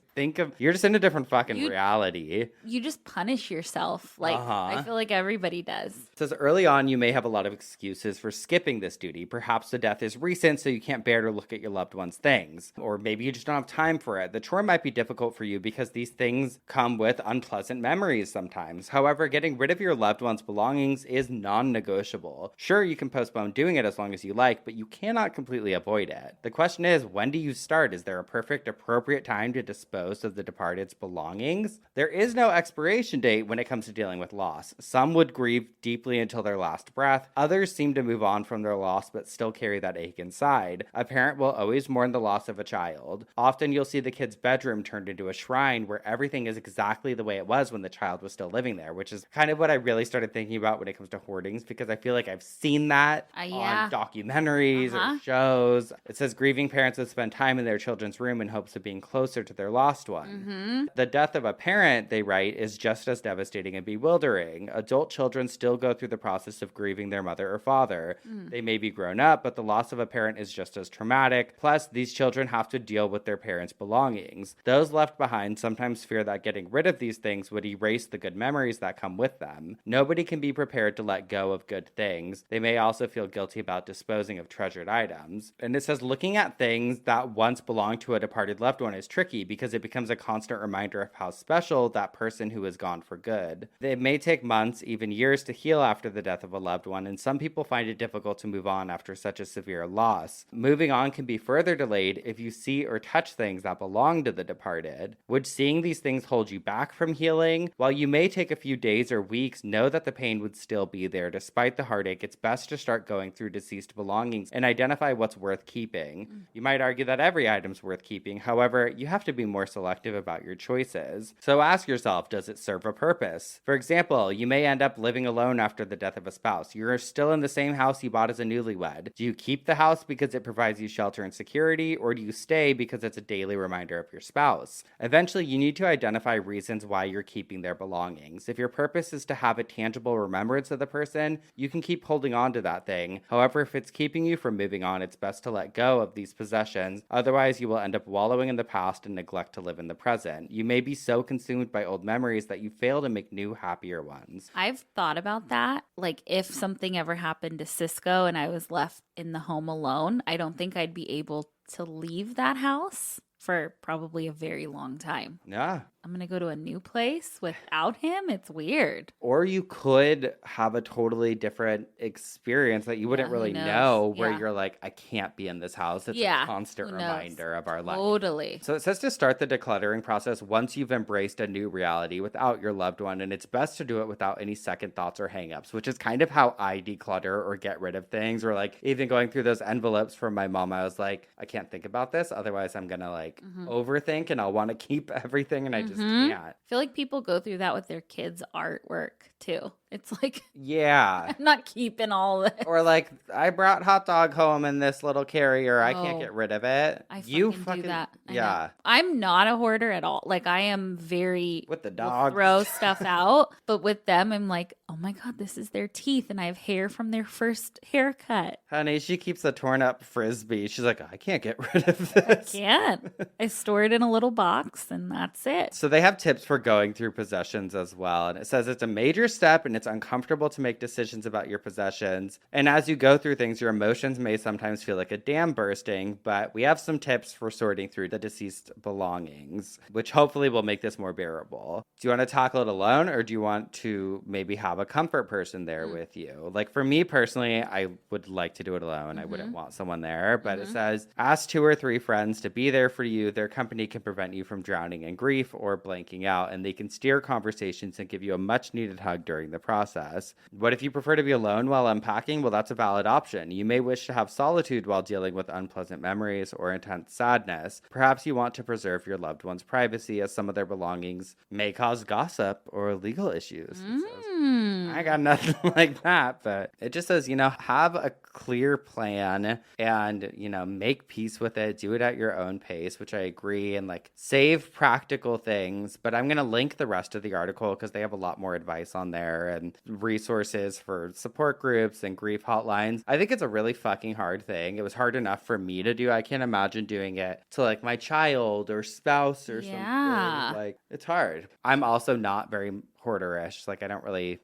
you're just in a different fucking reality. You just punish yourself. Like, I feel like everybody does. It says early on, you may have a lot of excuses for skipping this duty. Perhaps the death is recent, so you can't bear to look at your loved one's things. Or maybe you just don't have time for it. The chore might be difficult for you because these things come with unpleasant memories sometimes. However, getting rid of your loved one's belongings is non-negotiable. Sure, you can postpone doing it as long as you like, but you cannot completely avoid it. The question is, when do you start? Is there a perfect, appropriate time to dispose of the departed's belongings? There is no expiration date when it comes to dealing with loss. Some would grieve deeply until their last breath. Others seem to move on from their loss but still carry that ache inside. A parent will always mourn the loss of a child. Often you'll see the kid's bedroom turned into a shrine where everything is exactly the way it was when the child was still living there, which is kind of what I really started thinking about when it comes to hoardings, because I feel like I've seen that on documentaries or shows. It says grieving parents would spend time in their children's room in hopes of being closer to their lost one. The death of a parent, they write, is just as devastating and bewildering. Adult children still go through the process of grieving their mother or father. They may be grown up, but the loss of a parent is just as traumatic. Plus, these children have to deal with their parents' belongings. Those left behind sometimes fear that getting rid of these things would erase the good memories that come with them. Nobody can be prepared to let go of good things. They may also feel guilty about disposing of treasured items. And it says looking at things that once belonged to a departed loved one is tricky because it becomes a constant reminder of how special that person who is gone for good. It may take months, even years, to heal after the death of a loved one, and some people find it difficult to move on after such a severe loss. Moving on can be further delayed if you see or touch things that belong to the departed. Would seeing these things hold you back from healing? While you may take a few days or weeks, know that the pain would still be there. Despite the heartache, it's best to start going through deceased belongings and identify what's worth keeping. You might argue that every item's worth keeping. However, you have to be more selective about your choices. So ask yourself, does it serve a purpose? For example, you may end up living alone after the death of a spouse. You're still in the same house you bought as a newlywed. Do you keep the house because it provides you shelter and security, or do you stay because it's a daily reminder of your spouse? Eventually, you need to identify reasons why you're keeping their belongings. If your purpose is to have a tangible remembrance of the person, you can keep holding on to that thing. However, if it's keeping you from moving on, it's best to let go of these possessions. Otherwise, you will end up wallowing in the past and neglect to live in the present. You may be so consumed by old memories that you fail to make new, happier ones. I've thought about that. Like, if something ever happened to Cisco and I was left in the home alone, I don't think I'd be able to leave that house for probably a very long time. Yeah. I'm going to go to a new place without him. It's weird. Or you could have a totally different experience that you wouldn't really know, where you're like, I can't be in this house. It's a constant reminder of our life. Totally. So it says to start the decluttering process once you've embraced a new reality without your loved one, and it's best to do it without any second thoughts or hangups, which is kind of how I declutter or get rid of things. Or like even going through those envelopes from my mom, I was like, I can't think about this. Otherwise I'm going to like overthink and I'll want to keep everything and I just can't. I feel like people go through that with their kids' artwork too. It's like, I'm not keeping all this. Or like, I brought hot dog home in this little carrier. I can't get rid of it. I fucking do that. Yeah. I'm not a hoarder at all. Like, I am very... With the dogs. Throw stuff out. But with them, I'm like, oh my God, this is their teeth. And I have hair from their first haircut. Honey, she keeps a torn up Frisbee. She's like, I can't get rid of this. I can't. I store it in a little box and that's it. So they have tips for going through possessions as well. And it says it's a major step and it's uncomfortable to make decisions about your possessions. And as you go through things, your emotions may sometimes feel like a dam bursting, but we have some tips for sorting through the deceased belongings, which hopefully will make this more bearable. Do you want to tackle it alone, or do you want to maybe have a comfort person there with you? Like for me personally, I would like to do it alone. I wouldn't want someone there, but it says ask 2 or 3 friends to be there for you. Their company can prevent you from drowning in grief or blanking out, and they can steer conversations and give you a much needed hug during the process. What if you prefer to be alone while unpacking? Well, that's a valid option. You may wish to have solitude while dealing with unpleasant memories or intense sadness. Perhaps you want to preserve your loved one's privacy, as some of their belongings may cause gossip or legal issues. I got nothing like that. But it just says, have a clear plan and, make peace with it. Do it at your own pace, which I agree. And like save practical things. But I'm going to link the rest of the article because they have a lot more advice on there and resources for support groups and grief hotlines. I think it's a really fucking hard thing. It was hard enough for me to do. I can't imagine doing it to like my child or spouse or something. Like it's hard. I'm also not very hoarderish. Like I don't really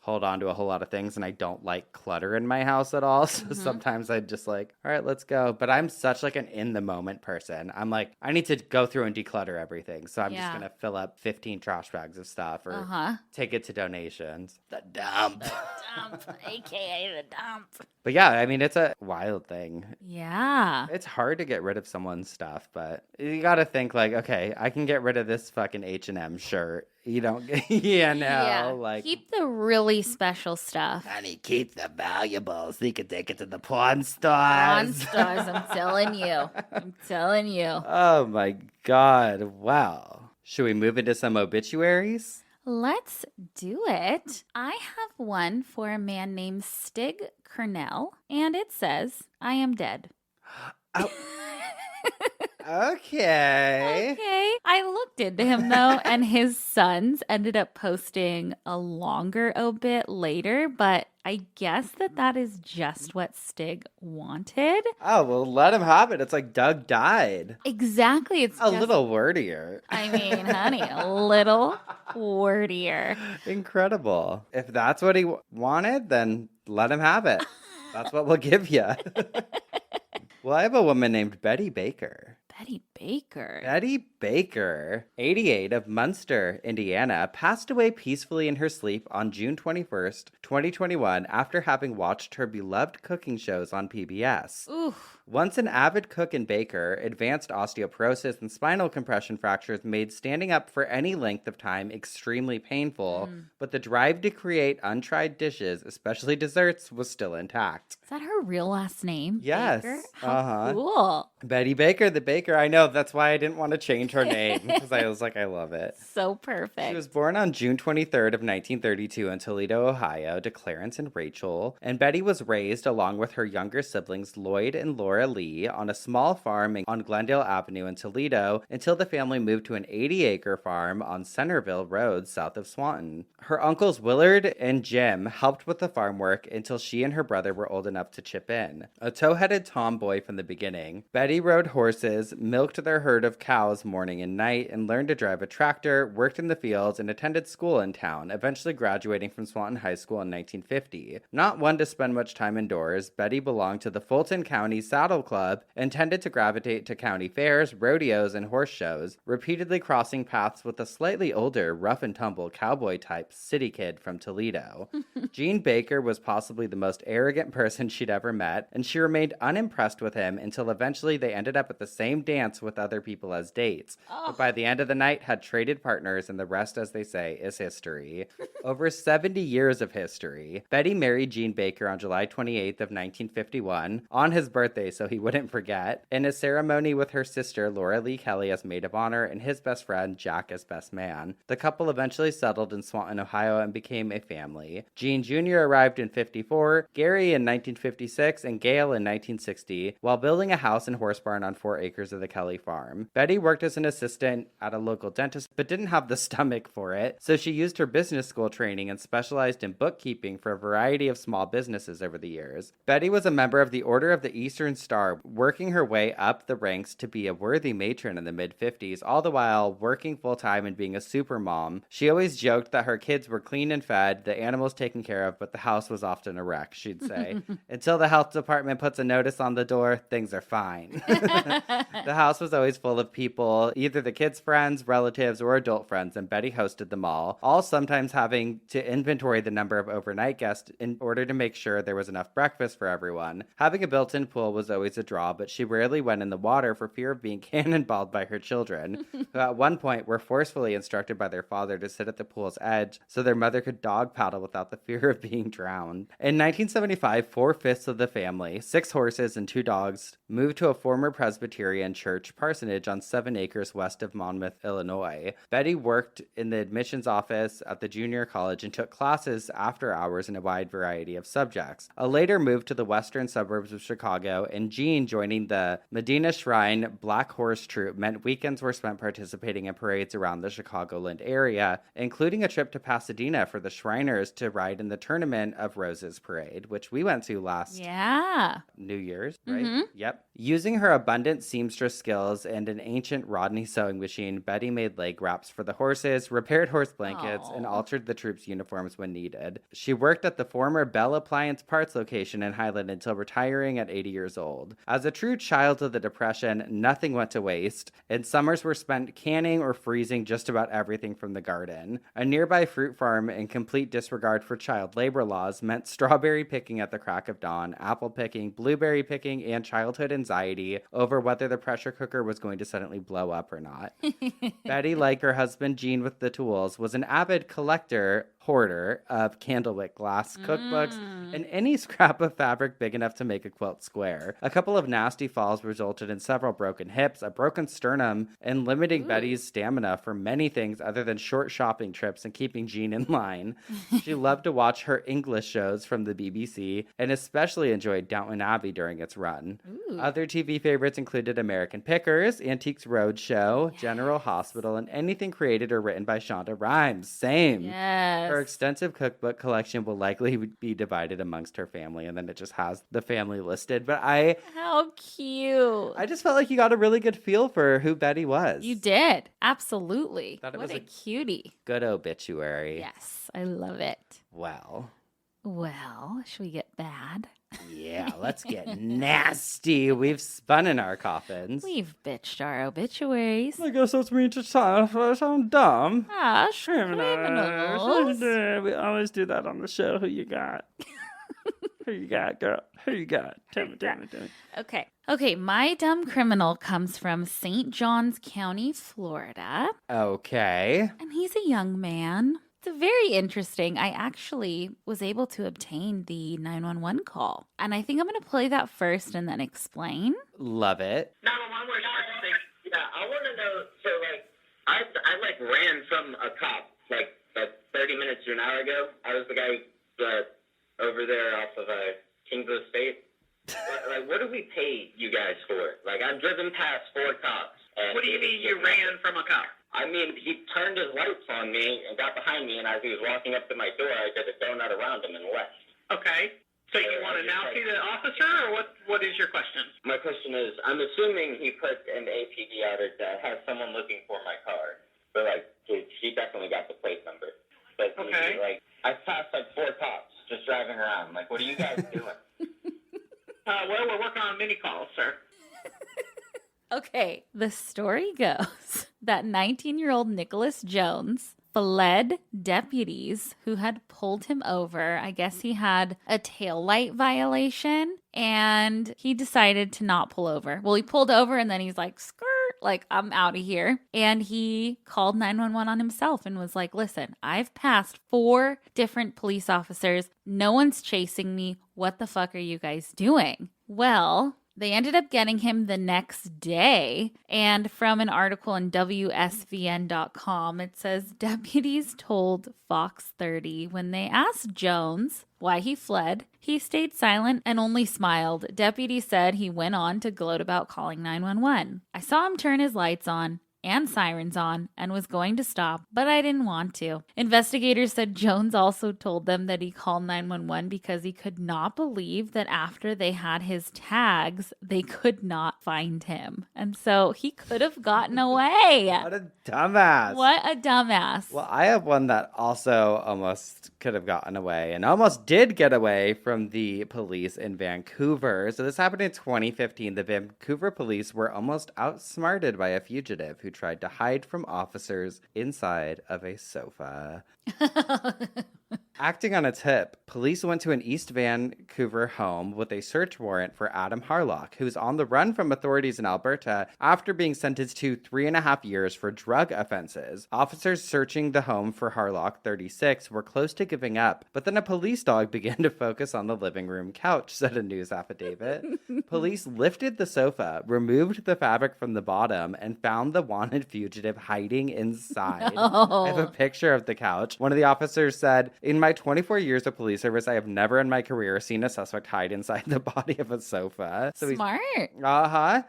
hold on to a whole lot of things, and I don't like clutter in my house at all. So sometimes I just like, all right, let's go. But I'm such like an in the moment person. I'm like, I need to go through and declutter everything. So I'm just gonna fill up 15 trash bags of stuff or take it to donations. The dump. The dump, aka the dump. But yeah, I mean, it's a wild thing. Yeah. It's hard to get rid of someone's stuff, but you gotta think like, okay, I can get rid of this fucking H&M shirt. You don't, like keep the really special stuff. Honey, keep the valuables so you can take it to the pawn stores. Pawn stores, I'm telling you. I'm telling you. Oh my God. Wow. Should we move into some obituaries? Let's do it. I have one for a man named Stig Kernell, and it says, I am dead. Oh. Okay. I looked into him, though, and his sons ended up posting a longer obit later, but I guess that is just what Stig wanted. Oh, well, let him have it. It's like Doug died. Exactly. It's a little wordier. I mean, honey, a little wordier. Incredible. If that's what he wanted, then let him have it. That's what we'll give you. Well, I have a woman named Betty Baker. Betty Baker. Betty Baker, 88, of Munster, Indiana, passed away peacefully in her sleep on June 21st, 2021, after having watched her beloved cooking shows on PBS. Oof. Once an avid cook and baker, advanced osteoporosis and spinal compression fractures made standing up for any length of time extremely painful, but the drive to create untried dishes, especially desserts, was still intact. Is that her real last name? Yes. Baker? How cool. Betty Baker, the baker. I know. That's why I didn't want to change her name, because I was like, I love it. So perfect. She was born on June 23rd of 1932 in Toledo, Ohio, to Clarence and Rachel. And Betty was raised along with her younger siblings, Lloyd and Laura Lee, on a small farm on Glendale Avenue in Toledo until the family moved to an 80-acre farm on Centerville Road south of Swanton. Her uncles Willard and Jim helped with the farm work until she and her brother were old enough to chip in. A tow-headed tomboy from the beginning, Betty rode horses, milked their herd of cows morning and night, and learned to drive a tractor, worked in the fields, and attended school in town, eventually graduating from Swanton High School in 1950. Not one to spend much time indoors, Betty belonged to the Fulton County Saddle Club and tended to gravitate to county fairs, rodeos, and horse shows, repeatedly crossing paths with a slightly older, rough-and-tumble cowboy-type city kid from Toledo. Jean Baker was possibly the most arrogant person she'd ever met, and she remained unimpressed with him until eventually they ended up at the same dance with other people as dates. But by the end of the night, had traded partners, and the rest, as they say, is history. Over 70 years of history. Betty married Jean Baker on July 28th of 1951, on his birthday so he wouldn't forget, in a ceremony with her sister Laura Lee Kelly as maid of honor and his best friend Jack as best man. The couple eventually settled in Swanton, Ohio, and became a family. Jean Jr. arrived in 54, Gary in 1956, and Gail in 1960, while building a house and horse barn on 4 acres of the Kelly farm. Betty worked as an assistant at a local dentist, but didn't have the stomach for it, so she used her business school training and specialized in bookkeeping for a variety of small businesses over the years. Betty was a member of the Order of the Eastern Star, working her way up the ranks to be a worthy matron in the mid-50s, all the while working full-time and being a super mom. She always joked that her kids were clean and fed, the animals taken care of, but the house was often a wreck, she'd say. Until the health department puts a notice on the door, things are fine. The house was always full of people, either the kids' friends, relatives, or adult friends, and Betty hosted them all sometimes having to inventory the number of overnight guests in order to make sure there was enough breakfast for everyone. Having a built-in pool was always a draw, but she rarely went in the water for fear of being cannonballed by her children, who at one point were forcefully instructed by their father to sit at the pool's edge so their mother could dog paddle without the fear of being drowned. In 1975, 4/5 of the family, 6 horses and 2 dogs, moved to a former Presbyterian church church parsonage on 7 acres west of Monmouth, Illinois. Betty worked in the admissions office at the junior college and took classes after hours in a wide variety of subjects. A later move to the western suburbs of Chicago and Jean joining the Medina Shrine Black Horse Troupe meant weekends were spent participating in parades around the Chicagoland area, including a trip to Pasadena for the Shriners to ride in the Tournament of Roses parade, which we went to last New Year's, right? Mm-hmm. Yep. Using her abundant seamstress skills and an ancient Rodney sewing machine, Betty made leg wraps for the horses, repaired horse blankets, and altered the troops' uniforms when needed. She worked at the former Bell Appliance Parts location in Highland until retiring at 80 years old. As a true child of the Depression, nothing went to waste, and summers were spent canning or freezing just about everything from the garden. A nearby fruit farm in complete disregard for child labor laws meant strawberry picking at the crack of dawn, apple picking, blueberry picking, and childhood anxiety over whether the pressure cooker was going to suddenly blow up or not. Betty, like her husband Jean with the tools, was an avid hoarder of candlewick glass, cookbooks, and any scrap of fabric big enough to make a quilt square. A couple of nasty falls resulted in several broken hips, a broken sternum, and limiting Betty's stamina for many things other than short shopping trips and keeping Jean in line. She loved to watch her English shows from the BBC and especially enjoyed Downton Abbey during its run. Other TV favorites included American Pickers, Antiques Roadshow, General Hospital, and anything created or written by Shonda Rhimes. Same. Yes. Her extensive cookbook collection will likely be divided amongst her family, and then it just has the family listed. But How cute. I just felt like you got a really good feel for who Betty was. You did. Absolutely. Thought it what was a cutie. Good obituary. Yes, I love it. Well, should we get bad? Yeah, let's get nasty. We've spun in our coffins. We've bitched our obituaries. I guess that's me to sound dumb. Criminals. We always do that on the show. Who you got? Who you got, girl? Who you got? Tell me. Okay, my dumb criminal comes from St. Johns County, Florida. Okay. And he's a young man. It's very interesting. I actually was able to obtain the 911 call. And I think I'm going to play that first and then explain. Love it. 911 was yeah, I want to know, so, I ran from a cop, 30 minutes to an hour ago. I was the guy over there off of Kingsville State. What do we pay you guys for? I've driven past 4 cops. What do you mean you ran from a cop? I mean, he turned his lights on me and got behind me, and as he was walking up to my door, I did a donut around him and left. Okay. So you want to now see the officer, or what is your question? My question is, I'm assuming he put an APD outage that has someone looking for my car. But, he definitely got the plate number. But, okay. I passed, 4 cops just driving around. What are you guys doing? Well, we're working on mini calls, sir. Okay, the story goes that 19-year-old Nicholas Jones fled deputies who had pulled him over. I guess he had a taillight violation, and he decided to not pull over. Well, he pulled over, and then he's like, skirt, I'm out of here. And he called 911 on himself and was like, listen, I've passed 4 different police officers. No one's chasing me. What the fuck are you guys doing? Well, they ended up getting him the next day. And from an article in WSVN.com, it says deputies told Fox 30 when they asked Jones why he fled, he stayed silent and only smiled. Deputies said he went on to gloat about calling 911. I saw him turn his lights on and sirens on and was going to stop, but I didn't want to. Investigators said Jones also told them that he called 911 because he could not believe that after they had his tags, they could not find him. And so he could have gotten away. What a dumbass. What a dumbass. Well, I have one that also almost could have gotten away and almost did get away from the police in Vancouver. So this happened in 2015. The Vancouver police were almost outsmarted by a fugitive who tried to hide from officers inside of a sofa. Acting on a tip, police went to an East Vancouver home with a search warrant for Adam Harlock, who's on the run from authorities in Alberta after being sentenced to 3.5 years for drug offenses. Officers searching the home for Harlock, 36, were close to giving up, but then a police dog began to focus on the living room couch, said a news affidavit. Police lifted the sofa, removed the fabric from the bottom, and found the wanted fugitive hiding inside. No. I have a picture of the couch. One of the officers said, "In my 24 years of police service, I have never in my career seen a suspect hide inside the body of a sofa." So Smart.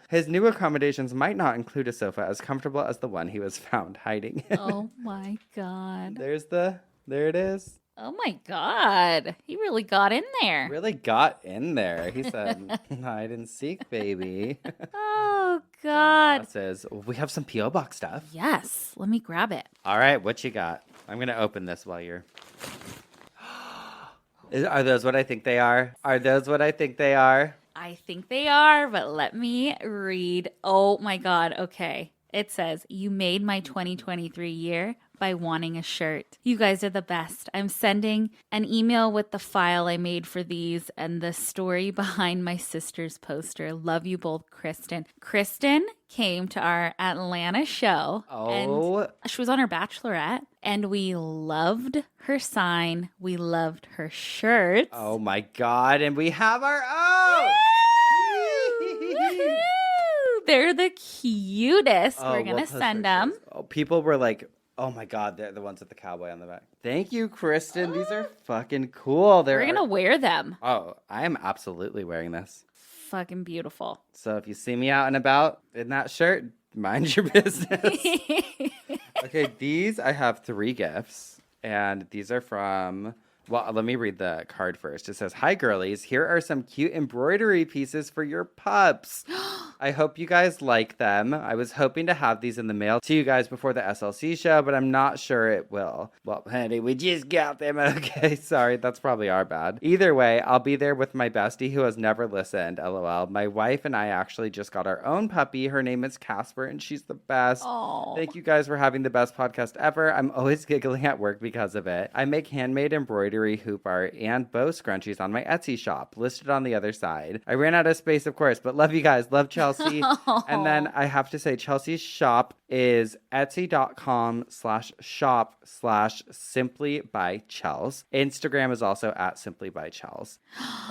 His new accommodations might not include a sofa as comfortable as the one he was found hiding in. Oh my God. There it is. Oh my God. He really got in there. Really got in there. He said, "Hide and seek, baby." Oh God. That says, we have some P.O. Box stuff. Yes. Let me grab it. All right, what you got? I'm going to open this while you're... Are those what I think they are? Are those what I think they are? I think they are, but let me read. Oh my God. Okay. It says, "You made my 2023 year by wanting a shirt. You guys are the best. I'm sending an email with the file I made for these and the story behind my sister's poster. Love you both, Kristen." Kristen came to our Atlanta show. Oh. And she was on her Bachelorette, and we loved her sign. We loved her shirts. Oh my God. And we have our own. Woohoo! They're the cutest. Oh, We're going we'll to post send them. pictures. Oh, people were like, "Oh my God, they're the ones with the cowboy on the back." Thank you, Kristen. These are fucking cool. We're going to wear them. Oh, I am absolutely wearing this. Fucking beautiful. So if you see me out and about in that shirt, mind your business. Okay, these, I have 3 gifts, and these are from... Well, let me read the card first. It says, "Hi, girlies. Here are some cute embroidery pieces for your pups. I hope you guys like them. I was hoping to have these in the mail to you guys before the SLC show, but I'm not sure it will." Well, honey, we just got them. Okay, sorry. That's probably our bad. Either way, I'll be there with my bestie who has never listened. LOL. My wife and I actually just got our own puppy. Her name is Casper, and she's the best. Aww. Thank you guys for having the best podcast ever. I'm always giggling at work because of it. I make handmade embroidery, hoop art, and bow scrunchies on my Etsy shop, listed on the other side. I ran out of space, of course, but love you guys. Love Chelsea. And then I have to say, Chelsea's shop is etsy.com/shop/simplybychels. Instagram is also at simplybychels.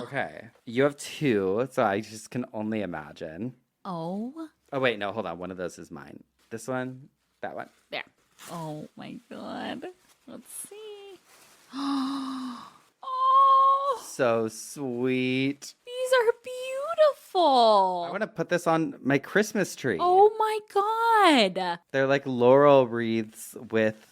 Okay. You have 2, so I just can only imagine. Oh. Oh, wait, no, hold on. One of those is mine. This one, that one. There. Oh my God. Let's see. Oh. So sweet. These are beautiful. I want to put this on my Christmas tree. Oh my God. They're like laurel wreaths with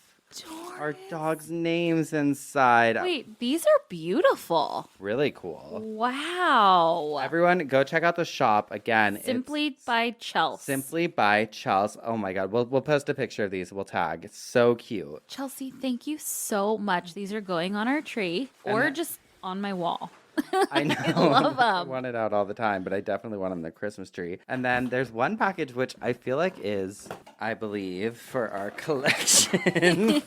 our Doris. dog's names inside. Wait, these are beautiful. Really cool. Wow. Everyone, go check out the shop again. Simply by Chelsea. Simply by Chelsea. Oh my God. We'll post a picture of these. We'll tag. It's so cute. Chelsea, thank you so much. These are going on our tree or just on my wall. I know. I love I them. want it out all the time, but I definitely want them in the Christmas tree. And then there's one package which I feel like is, I believe, for our collection.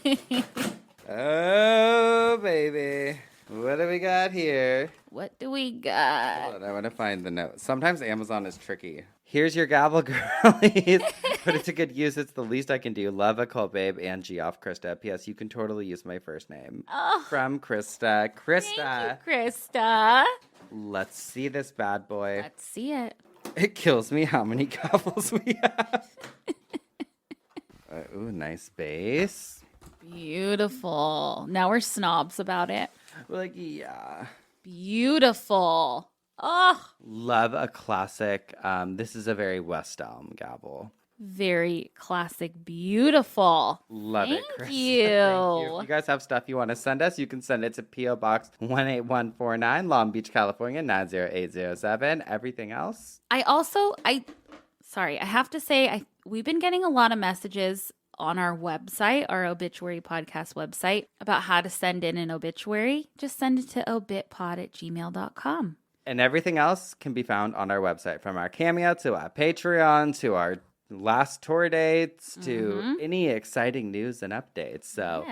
Oh, baby. What do we got here? What do we got? Hold on, I want to find the note. Sometimes Amazon is tricky. Here's your gavel, girlies. Put it to good use. It's the least I can do. Love a call, babe. And G off Krista. P.S. You can totally use my first name. Oh, From Krista. Krista. thank you, Krista. Let's see this bad boy. Let's see it. It kills me how many gavels we have. Ooh, nice base. Beautiful. Now we're snobs about it. We're like, yeah. Beautiful. Oh, Love a classic. This is a very West Elm gavel. very classic. Beautiful. Love it, Thank Krista. you. Thank you. If you guys have stuff you want to send us, you can send it to P.O. Box 18149, Long Beach, California, 90807. Everything else? I have to say, we've been getting a lot of messages on our website, our obituary podcast website, about how to send in an obituary. Just send it to obitpod@gmail.com. And everything else can be found on our website, from our Cameo to our Patreon to our last tour dates to any exciting news and updates. So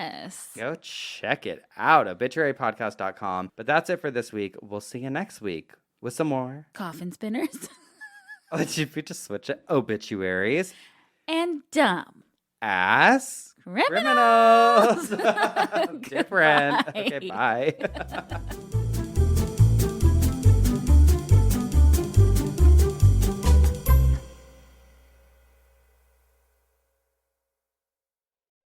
go check it out, obituarypodcast.com. But that's it for this week. We'll see you next week with some more coffin spinners. We just switch it. Obituaries. And dumb. Ass. Criminals. Different. Okay, bye.